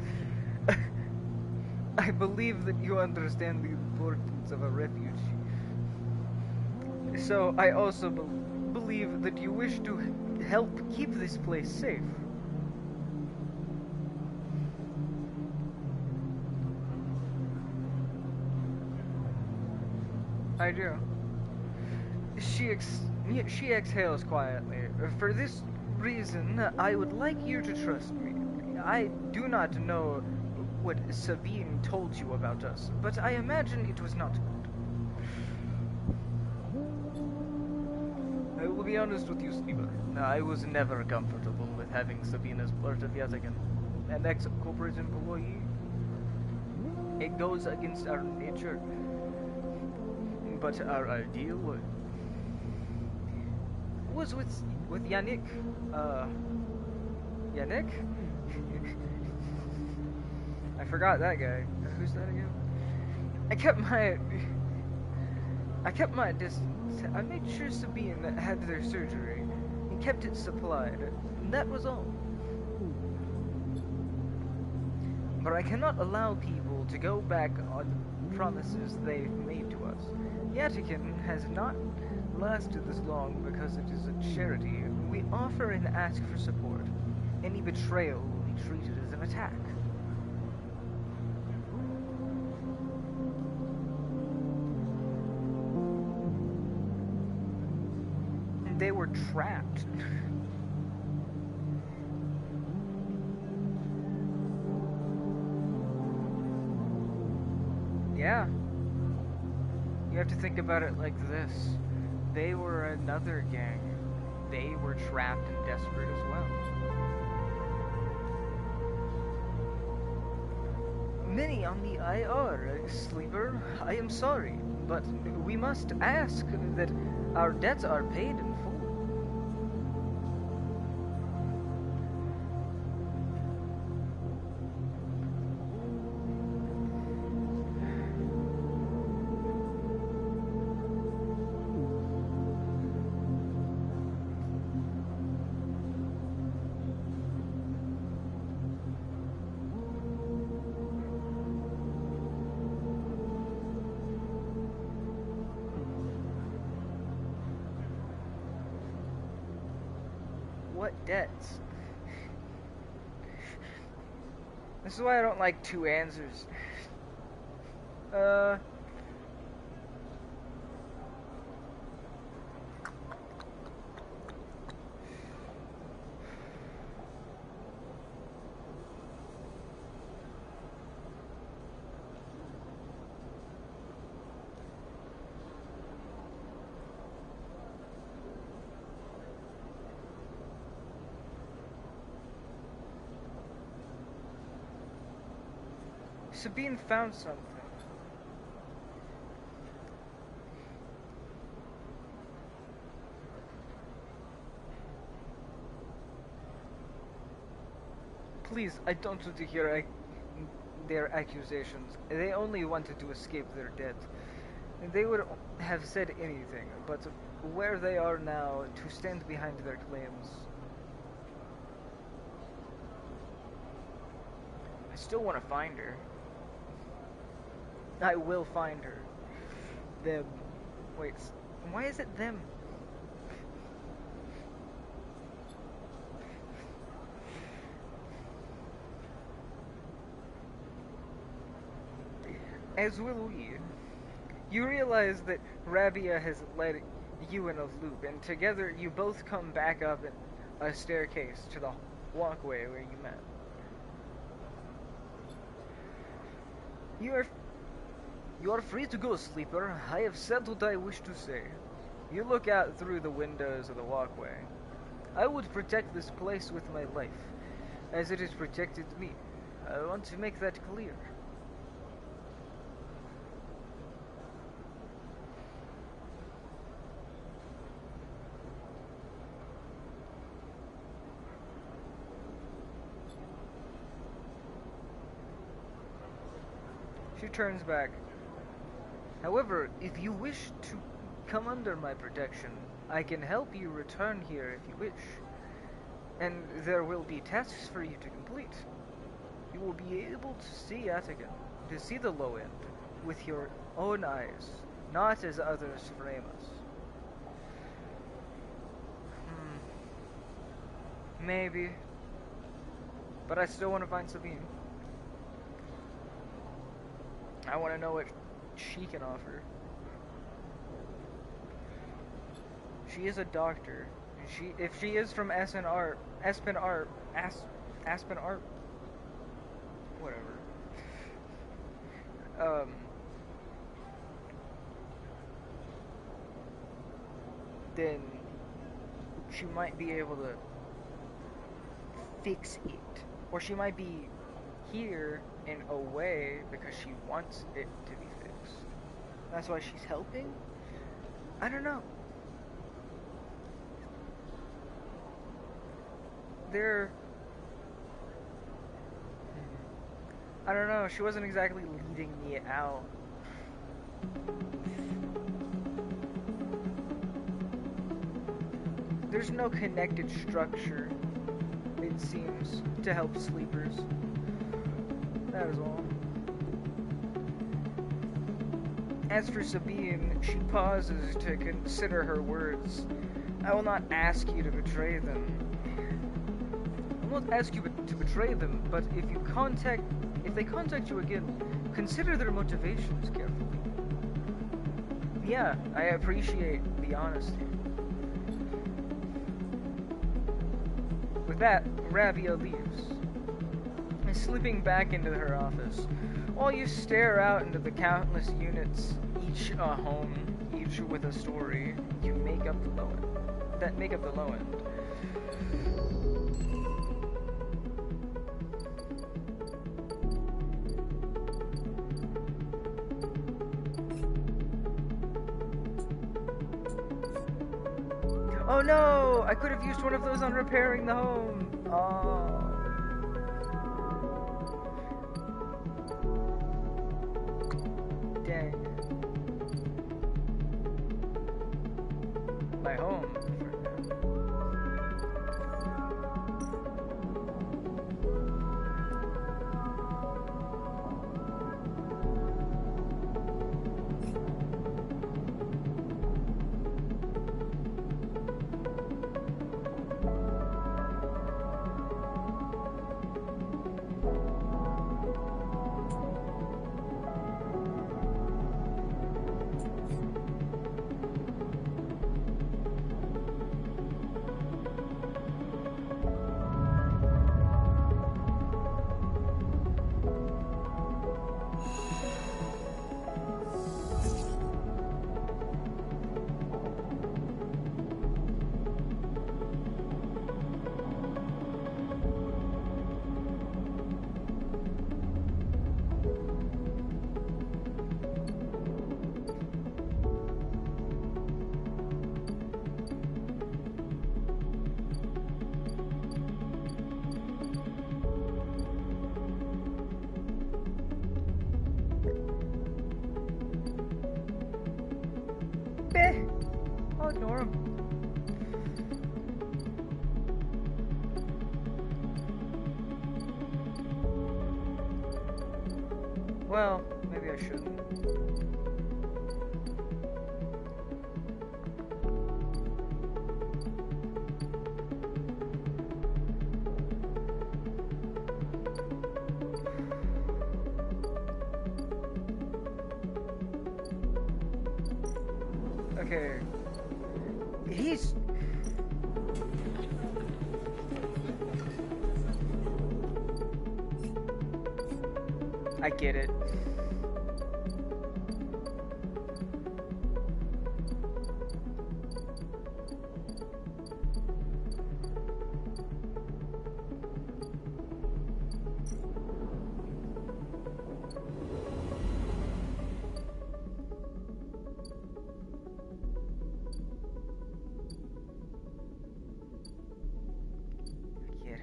I believe that you understand the importance of a refuge. So I also believe that you wish to help keep this place safe. I do. She exhales quietly. For this reason, I would like you to trust me. I do not know what Sabine told you about us, but I imagine it was not good. I will be honest with you, Steve. I was never comfortable with having Sabine as part of yet again an ex-corporate employee. It goes against our nature. But our ideal was with Yannick. Yannick? I forgot that guy. Who's that again? I kept my distance. I made sure Sabine had their surgery and kept it supplied. And that was all. But I cannot allow people to go back on promises they've made to us. Yatikin has not lasted this long because it is a charity. We offer and ask for support. Any betrayal will be treated as an attack. They were trapped. Yeah. You have to think about it like this. They were another gang. They were trapped and desperate as well. Many on the IR, Sleeper. I am sorry, but we must ask that our debts are paid in full. what debts? This is why I don't like two answers. Sabine found something. Please, I don't want to hear their accusations. They only wanted to escape their debt. They would have said anything, but where they are now, to stand behind their claims. I still want to find her. I will find her. Them. Wait, why is it them? As will we. You realize that Rabia has led you in a loop, and together you both come back up a staircase to the walkway where you met. You are free to go, sleeper. I have said what I wish to say. You look out through the windows of the walkway. I would protect this place with my life, as it has protected me. I want to make that clear. She turns back. However, if you wish to come under my protection, I can help you return here if you wish. And there will be tasks for you to complete. You will be able to see Atagan, to see the low end, with your own eyes, not as others frame us. Maybe. But I still want to find Sabine. I want to know what she can offer. She is a doctor. If she is from Aspen Art, whatever. Then she might be able to fix it, or she might be here in a way because she wants it to be fixed. That's why she's helping? I don't know. I don't know, she wasn't exactly leading me out. There's no connected structure, it seems, to help sleepers. That is all. As for Sabine, she pauses to consider her words. I will not ask you to betray them. I won't ask you to betray them, but if they contact you again, consider their motivations carefully. Yeah, I appreciate the honesty. With that, Rabia leaves, slipping back into her office, while you stare out into the countless units, each a home, each with a story, you make up the low end. That make up the low end. Oh no! I could have used one of those on repairing the home. Oh. Dang. My home. Meh. I'll ignore him. Well, maybe I shouldn't. Okay. He's... I get it.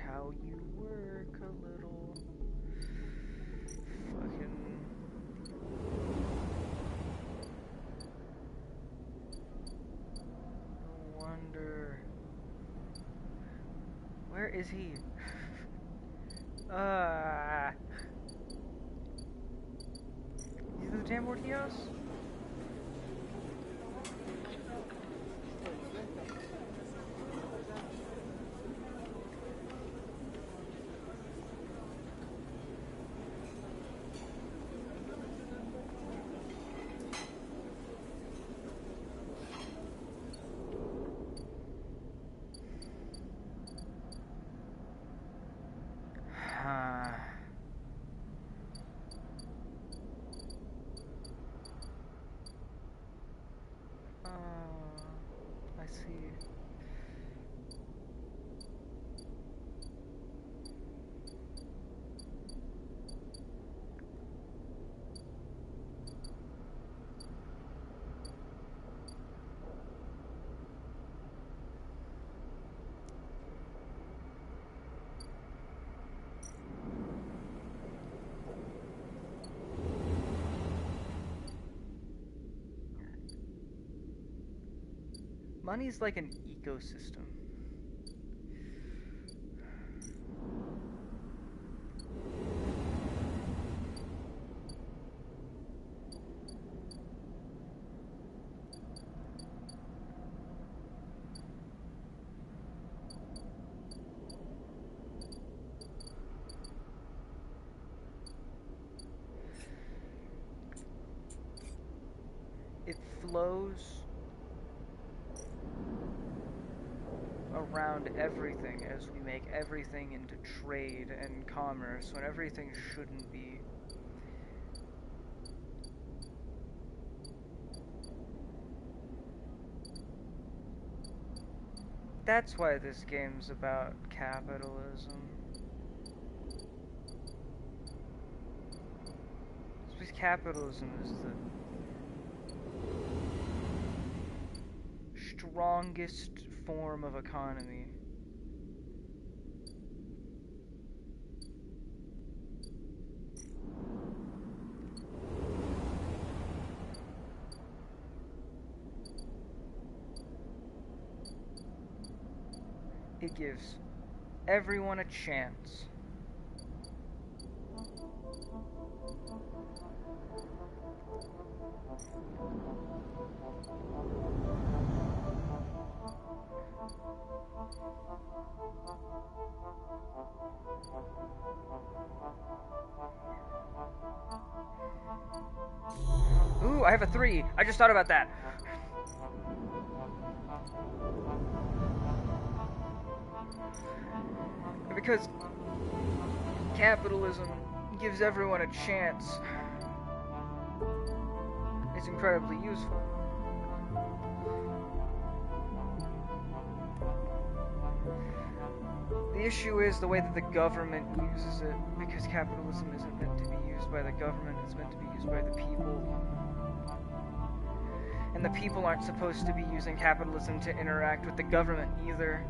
How you work a little fucking no wonder. Where is he? Is he the damn Mortios? I see. Money's like an ecosystem. It flows around everything as we make everything into trade and commerce when everything shouldn't be. That's why this game's about capitalism. It's because capitalism is the strongest form of economy. It gives everyone a chance. Ooh, I have a 3. I just thought about that. Because capitalism gives everyone a chance. It's incredibly useful. The issue is the way that the government uses it, because capitalism isn't meant to be used by the government, it's meant to be used by the people. And the people aren't supposed to be using capitalism to interact with the government either.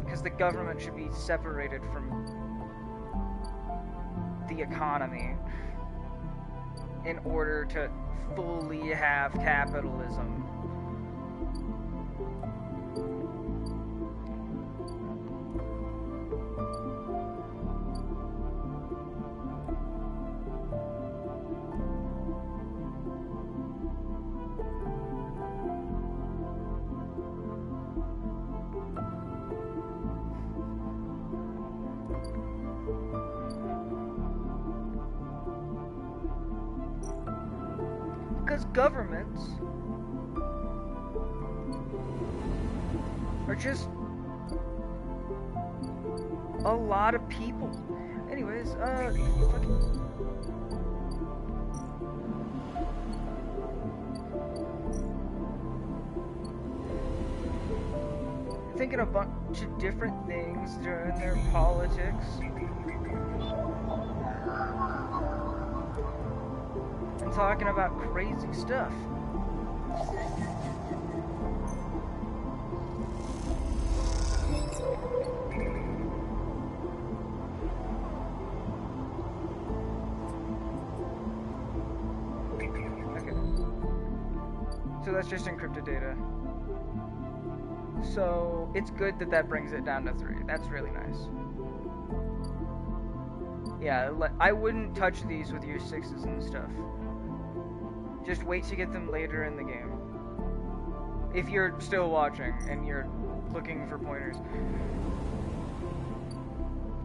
Because the government should be separated from the economy in order to fully have capitalism. Because governments are just a lot of people. Anyways, fucking... thinking a bunch of different things during their politics. And talking about crazy stuff. Okay. So that's just encrypted data. So it's good that that brings it down to 3. That's really nice. Yeah, I wouldn't touch these with your 6s and stuff. Just wait to get them later in the game. If you're still watching and you're looking for pointers.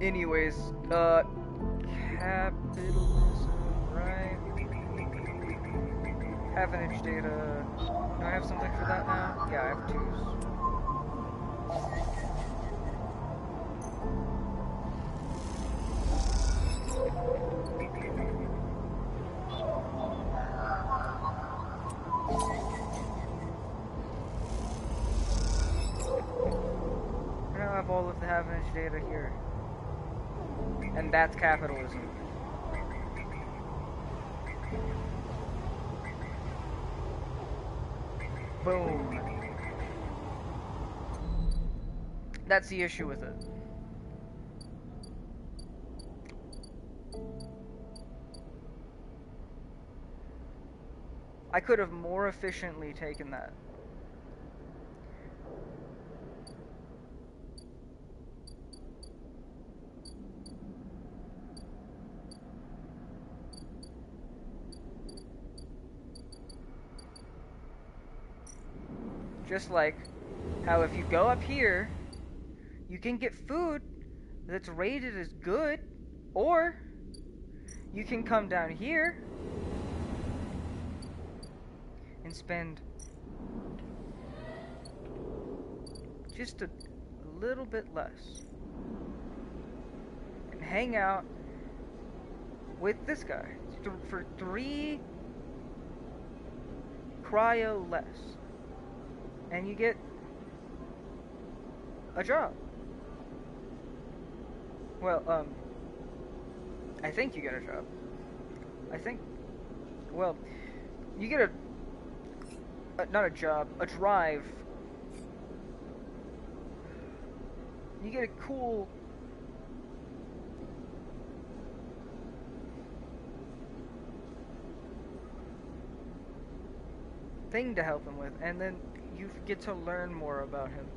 Anyways, capitalism, right? Half-inch data. Do I have something for that now? Yeah, I have 2s. I have all of the half-inch data here. And that's capitalism. Boom. That's the issue with it. I could have more efficiently taken that. Just like how if you go up here, you can get food that's rated as good, or you can come down here and spend just a little bit less and hang out with this guy for 3 cryo less. And you get a job. Well, I think you get a job. Well, you get not a job, a drive. You get a cool thing to help him with, and then you get to learn more about him.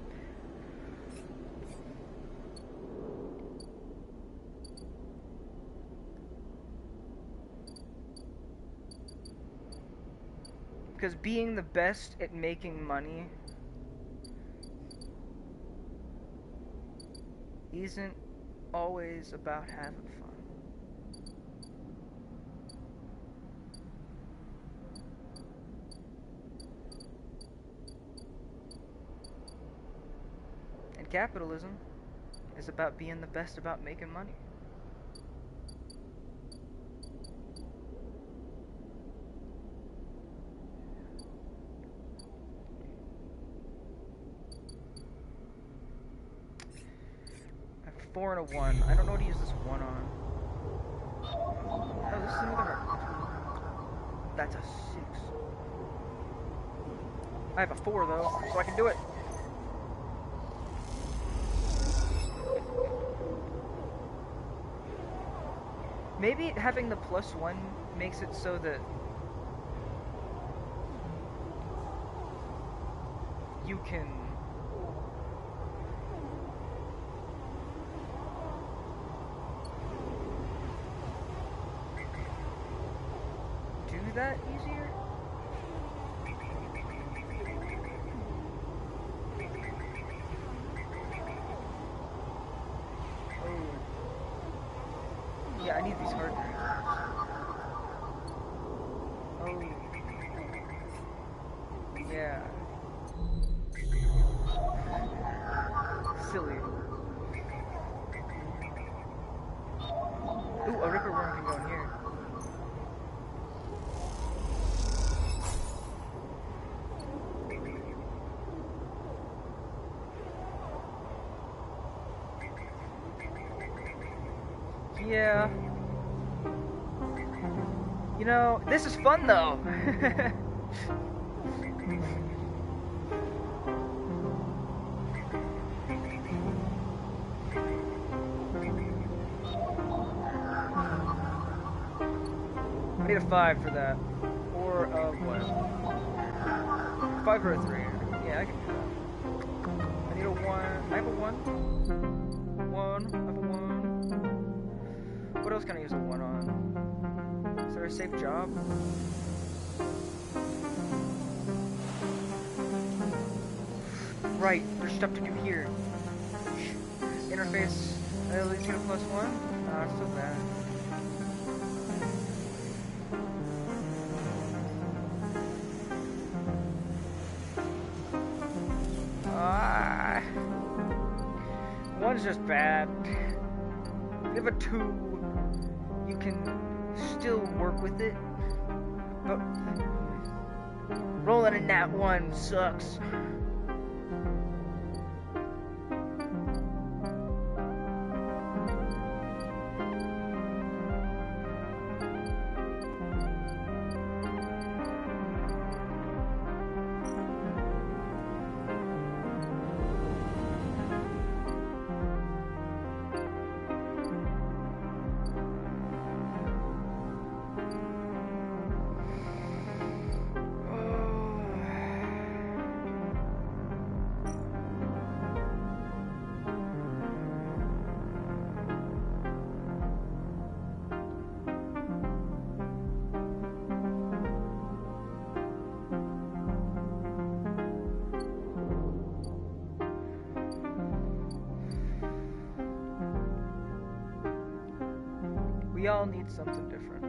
Because being the best at making money isn't always about having fun. And capitalism is about being the best about making money. I have 4 and a 1. I don't know what to use this 1 on. Oh, this is another. That's a 6. I have a 4 though, so I can do it. Maybe having the +1 makes it so that you can do that easier? Oh. Yeah, I need these hard drives. Oh. Yeah. Silly. Ooh, a ripper worm can go in here. Yeah. You know, this is fun though. I need a 5 for that. Or a what? 5 or a 3. Yeah, I can do that. I need a 1. I have a 1. 1. I have a 1. What else can I use a 1 on? Is there a safe job? Right, there's stuff to do here. Interface, leads to a +1? Ah, it's still bad. Ah, 1's just bad. If you have a 2, you can still work with it. But rolling a nat 1 sucks. We all need something different.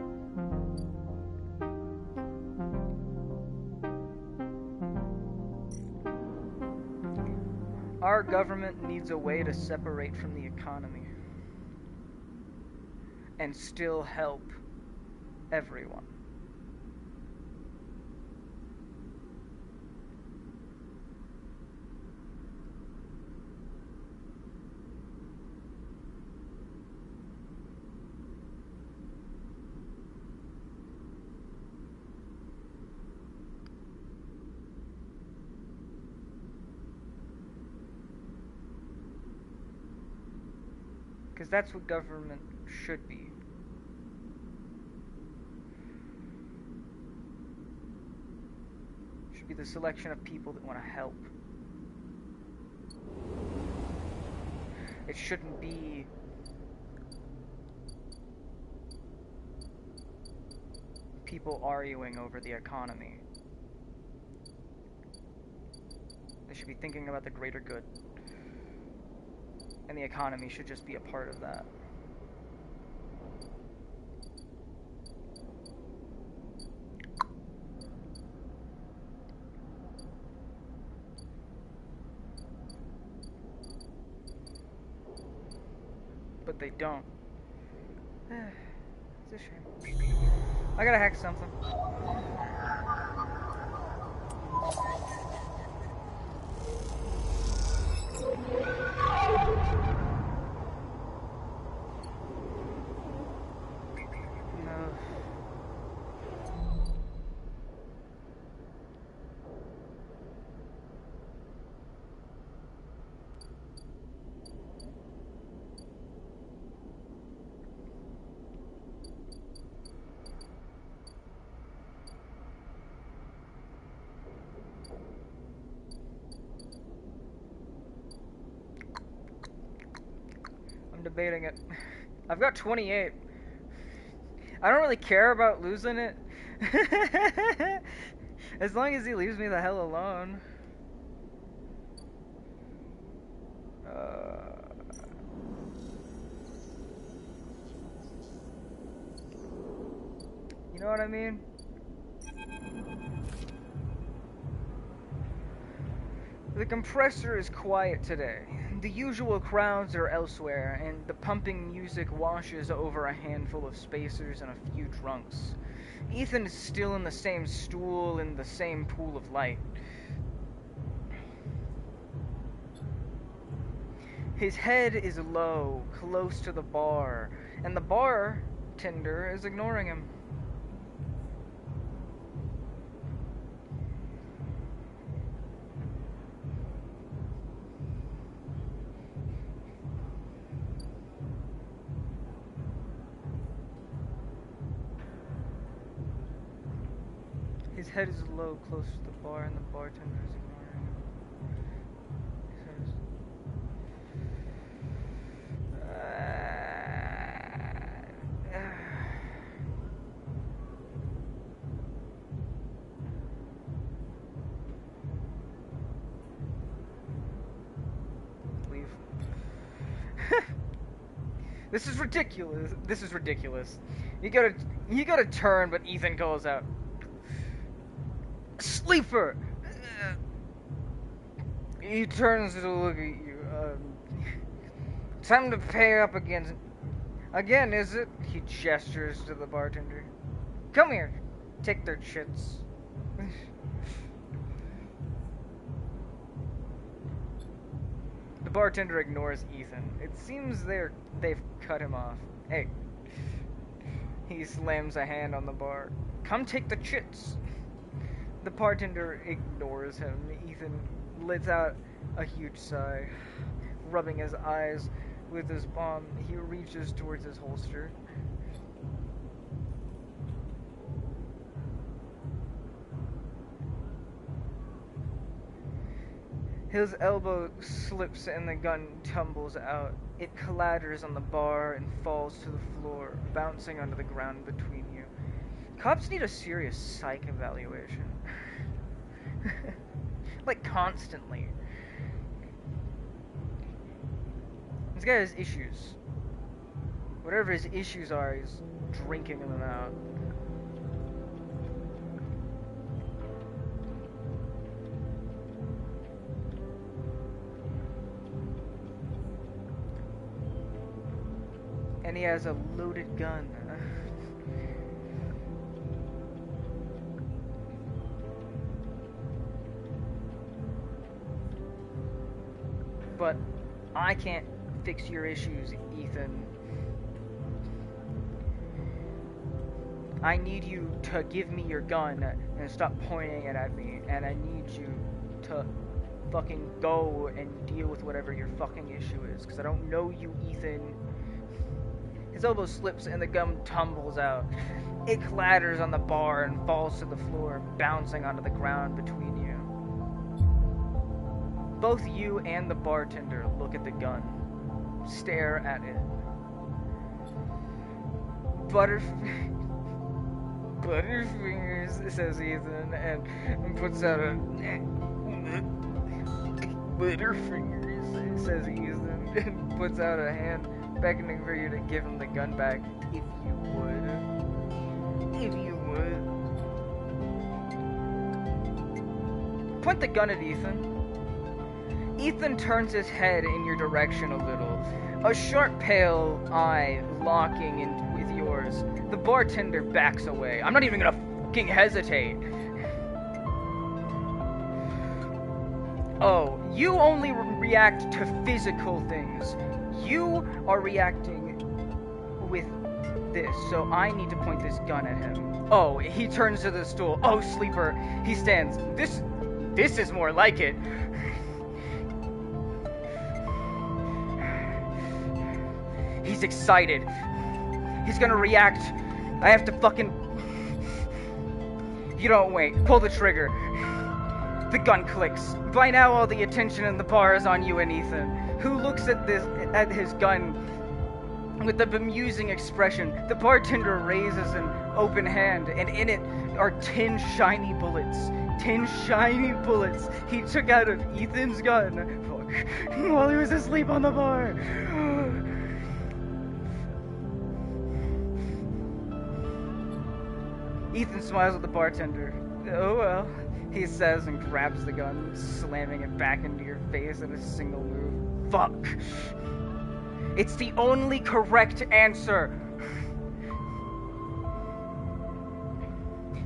Our government needs a way to separate from the economy and still help everyone. Because that's what government should be. Should be the selection of people that want to help. It shouldn't be people arguing over the economy. They should be thinking about the greater good. And the economy should just be a part of that. But they don't. It's a shame. I gotta hack something. debating it. I've got 28. I don't really care about losing it. As long as he leaves me the hell alone. You know what I mean? The compressor is quiet today. The usual crowds are elsewhere, and the pumping music washes over a handful of spacers and a few drunks. Ethan is still in the same stool in the same pool of light. His head is low, close to the bar, and the bartender is ignoring him. His head is low, close to the bar, and the bartender is ignoring him. Leave. This is ridiculous. This is ridiculous. You gotta turn, but Ethan calls out, "Sleeper!" He turns to look at you. Time to pay up again. Again, is it? He gestures to the bartender. Come here. Take their shits. The bartender ignores Ethan. It seems they've cut him off. Hey. He slams a hand on the bar. Come take the chits. The bartender ignores him. Ethan lets out a huge sigh. Rubbing his eyes with his palm, he reaches towards his holster. His elbow slips and the gun tumbles out. It clatters on the bar and falls to the floor, bouncing onto the ground between you. Cops need a serious psych evaluation. Like, constantly. This guy has issues. Whatever his issues are, he's drinking them out. And he has a loaded gun. But I can't fix your issues, Ethan. I need you to give me your gun and stop pointing it at me, and I need you to fucking go and deal with whatever your fucking issue is, because I don't know you, Ethan. His elbow slips and the gun tumbles out. It clatters on the bar and falls to the floor, bouncing onto the ground between you. Both you and the bartender look at the gun, stare at it. Butterfingers, says Ethan, and puts out a... Butterfingers, says Ethan, and puts out a hand, beckoning for you to give him the gun back, if you would. If you would. Point the gun at Ethan. Ethan turns his head in your direction a little, a sharp, pale eye locking in with yours. The bartender backs away. I'm not even gonna fucking hesitate. Oh, you only react to physical things. You are reacting with this, so I need to point this gun at him. Oh, he turns to the stool. Oh, sleeper. He stands. This is more like it. He's excited. He's gonna react. I have to fucking... You don't wait. Pull the trigger. The gun clicks. By now all the attention in the bar is on you and Ethan, who looks at his gun With a bemusing expression, the bartender raises an open hand, and in it are 10 shiny bullets. 10 shiny bullets he took out of Ethan's gun. Fuck. While he was asleep on the bar. Ethan smiles at the bartender. Oh well, he says and grabs the gun, slamming it back into your face in a single move. Fuck. It's the only correct answer.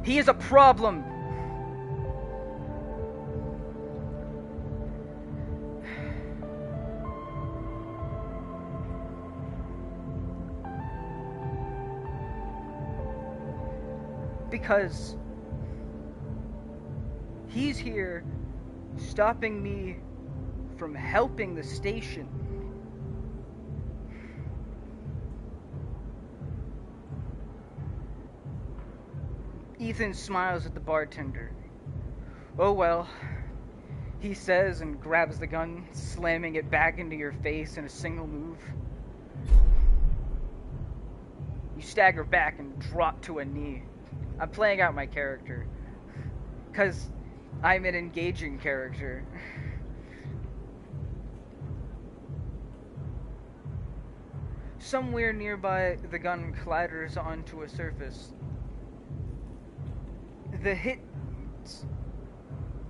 He is a problem. Because he's here stopping me from helping the station. Ethan smiles at the bartender. Oh well, he says and grabs the gun, slamming it back into your face in a single move. You stagger back and drop to a knee. I'm playing out my character, because I'm an engaging character. Somewhere nearby, the gun clatters onto a surface. The hit's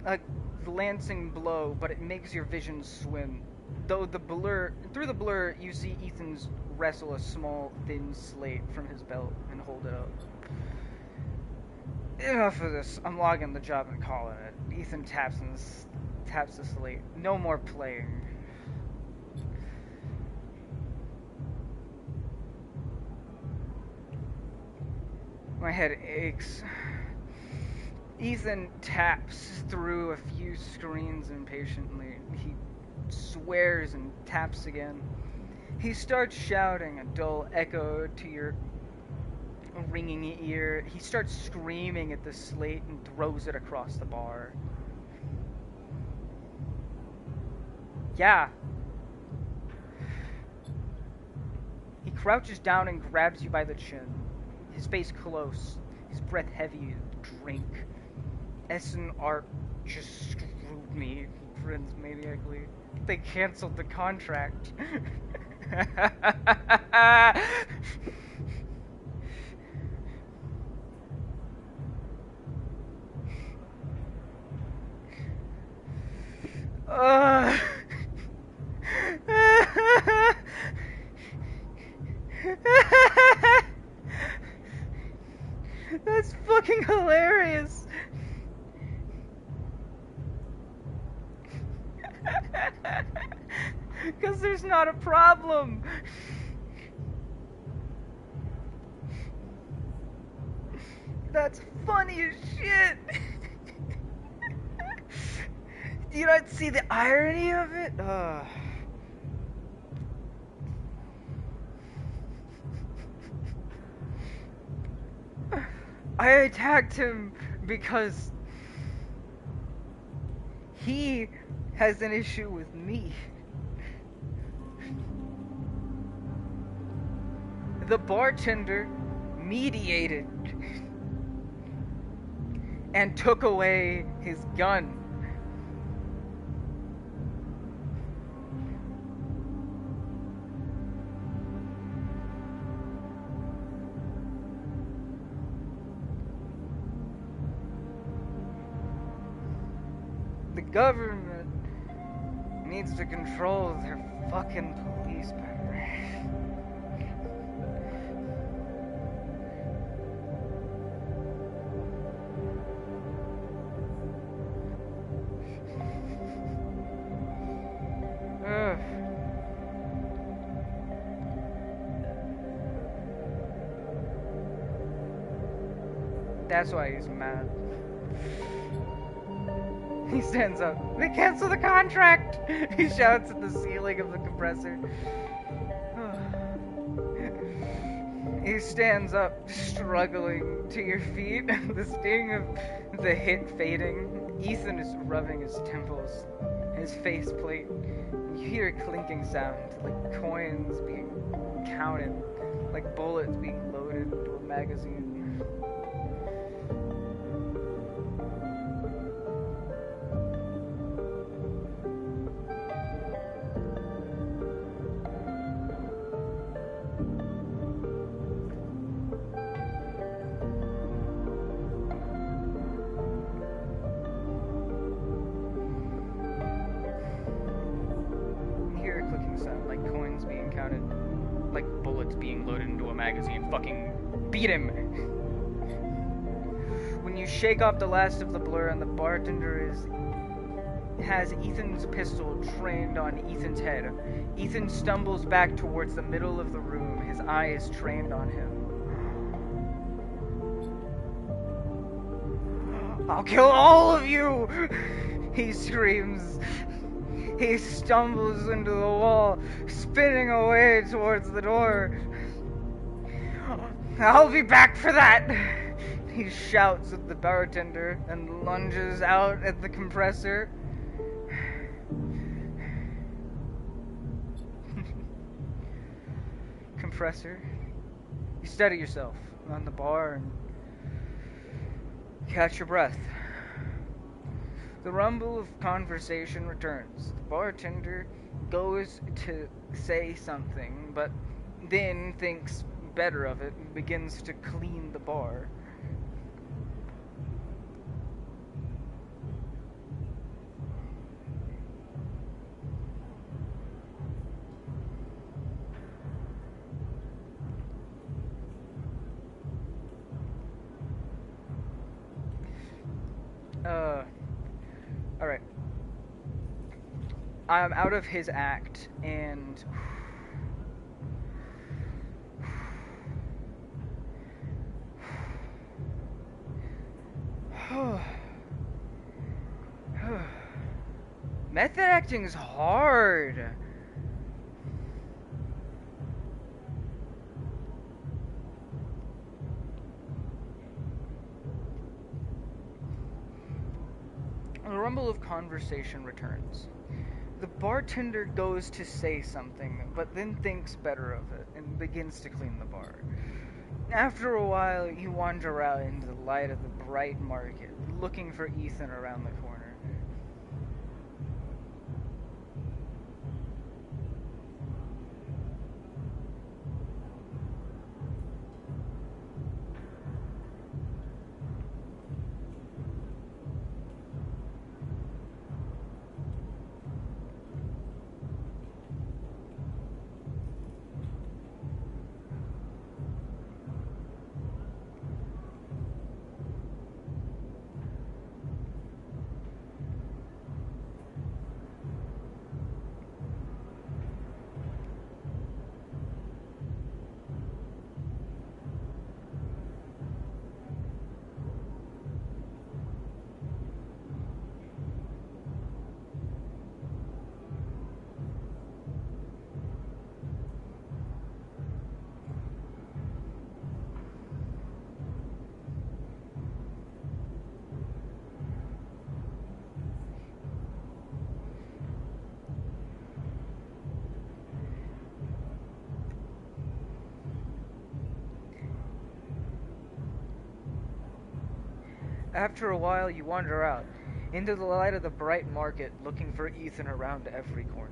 a glancing blow, but it makes your vision swim. Through the blur, you see Ethan's wrestle a small, thin slate from his belt and hold it up. Enough of this. I'm logging the job and calling it. Ethan taps the slate. No more playing. My head aches. Ethan taps through a few screens impatiently. He swears and taps again. He starts shouting, a dull echo to your ringing ear. He starts screaming at the slate and throws it across the bar. Yeah. He crouches down and grabs you by the chin. His face close, his breath heavy as drink. S and Art just screwed me, he grins maniacally. They canceled the contract. That's fucking hilarious. Because there's not a problem. That's funny as shit. Do you not see the irony of it? I attacked him because he has an issue with me. The bartender mediated and took away his gun. The government needs to control their fucking police power. That's why he's mad. He stands up. They cancel the contract! He shouts at the ceiling of the compressor. He stands up, struggling to your feet, the sting of the hit fading. Ethan is rubbing his temples, his faceplate. You hear a clinking sound, like coins being counted, like bullets being loaded into a magazine. Sound like coins being counted, like bullets being loaded into a magazine. Fucking beat him. When you shake off the last of the blur and the bartender has Ethan's pistol trained on Ethan's head, Ethan stumbles back towards the middle of the room, his eyes trained on him. "I'll kill all of you!" he screams. He stumbles into the wall, spinning away towards the door. "I'll be back for that!" He shouts at the bartender and lunges out at the compressor. Compressor. You steady yourself on the bar and catch your breath. The rumble of conversation returns. The bartender goes to say something, but then thinks better of it and begins to clean the bar. Alright. I'm out of his act, and method acting is hard. A rumble of conversation returns. The bartender goes to say something, but then thinks better of it and begins to clean the bar. After a while, you wander out into the light of the bright market, looking for Ethan around the corner. After a while, you wander out into the light of the bright market, looking for Ethan around every corner.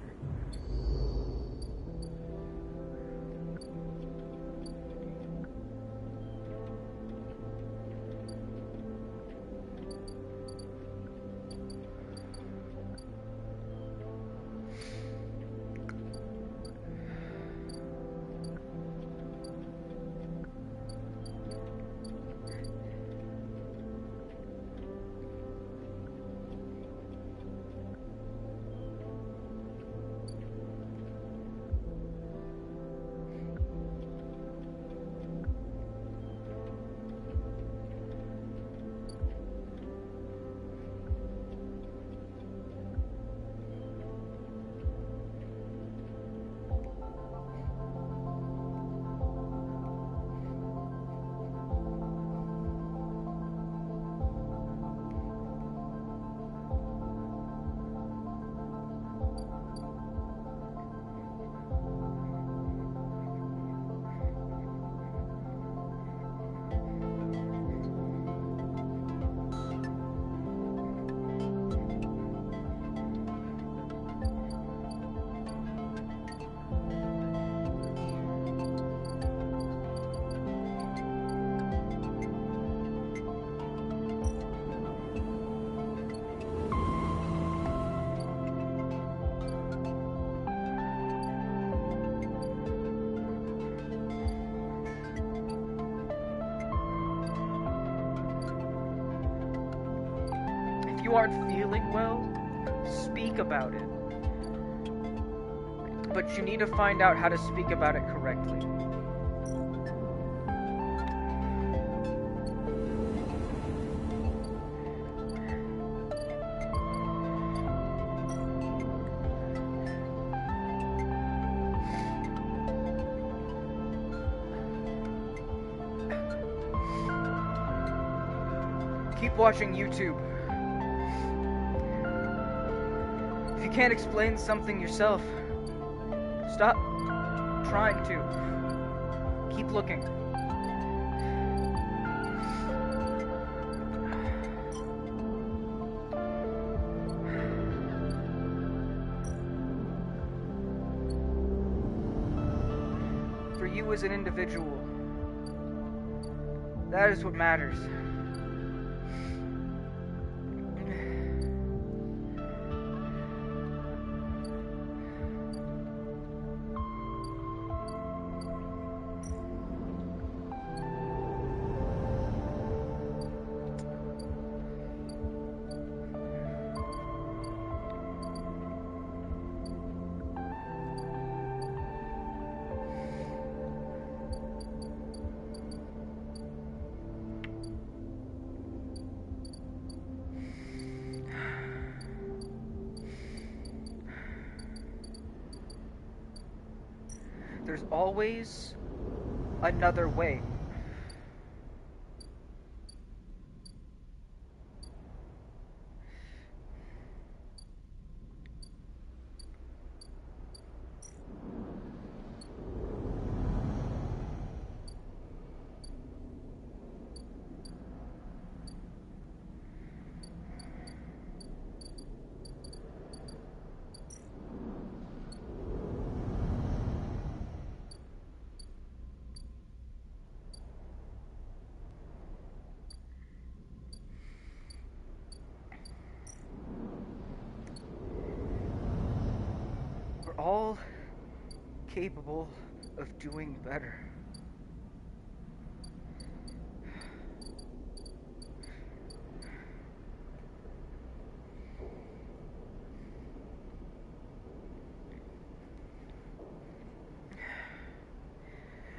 you aren't feeling well, speak about it. But you need to find out how to speak about it correctly. Keep watching YouTube. If you can't explain something yourself, stop trying to. Keep looking. For you as an individual, that is what matters. There's always another way. We're all capable of doing better.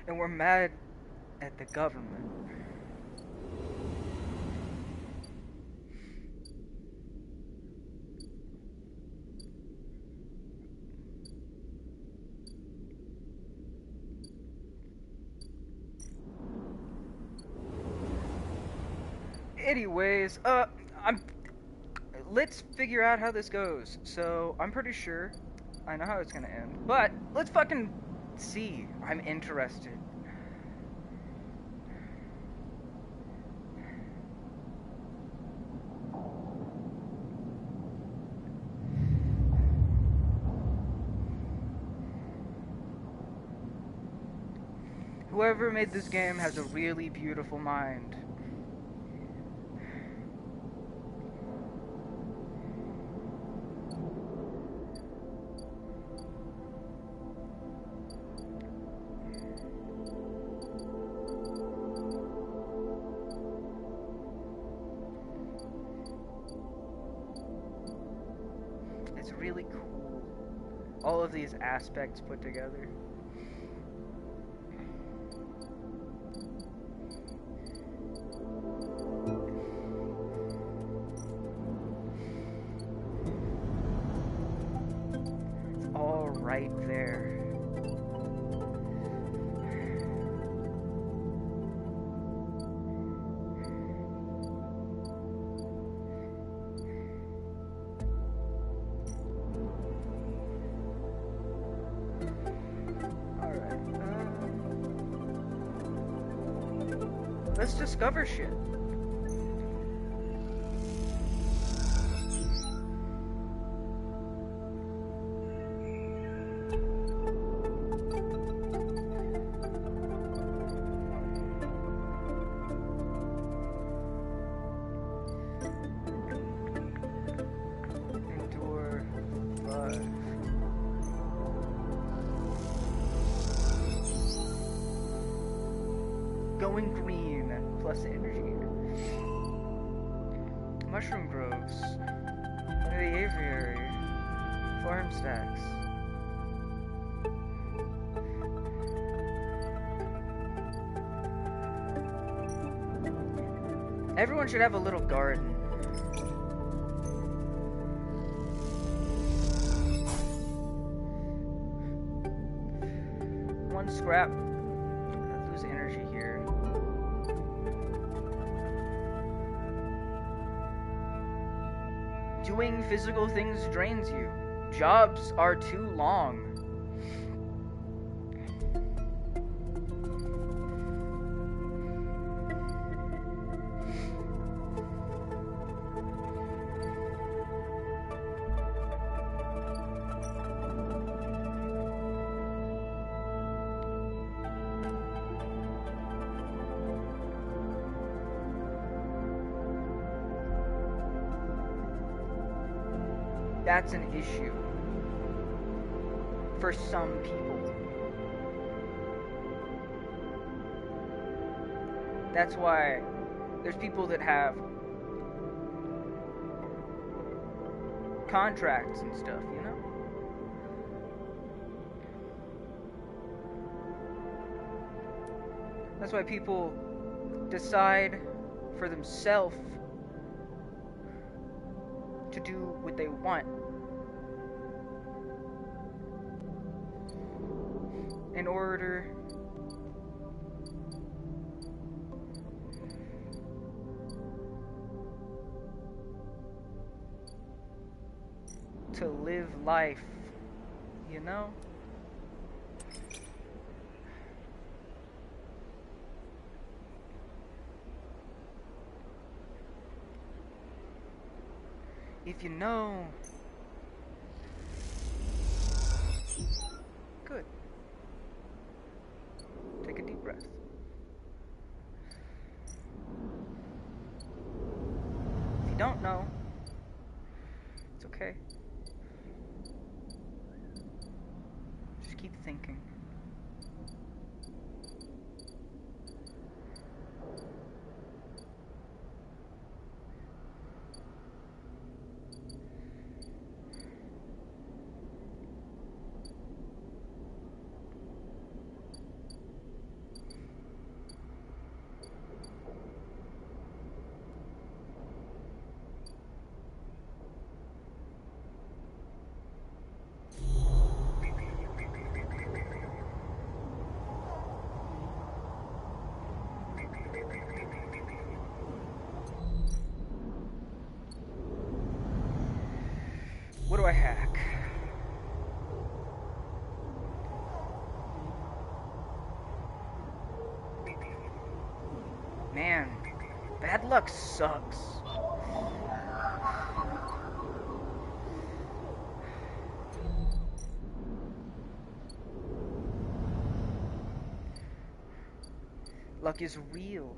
And we're mad at the government. Anyways, let's figure out how this goes. So, I'm pretty sure I know how it's gonna end. But, let's fucking see. I'm interested. Whoever made this game has a really beautiful mind. It's really cool. All of these aspects put together. It's all right there. Let's discover shit. Endure 5. Going green plus energy. mushroom groves, near the aviary, farm stacks. Everyone should have a little garden. One scrap. I lose energy here. Doing physical things drains you. Jobs are too long. That's an issue for some people. That's why there's people that have contracts and stuff, you know? That's why people decide for themselves to do what they want in order to live life, you know? If you know. Good. Take a deep breath. If you don't know, it's okay. Just keep thinking. What do I hack? Man, bad luck sucks. Luck is real.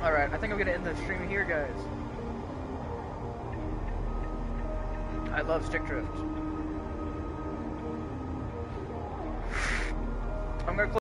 Alright, I think I'm gonna end the stream here, guys. I love stick drift.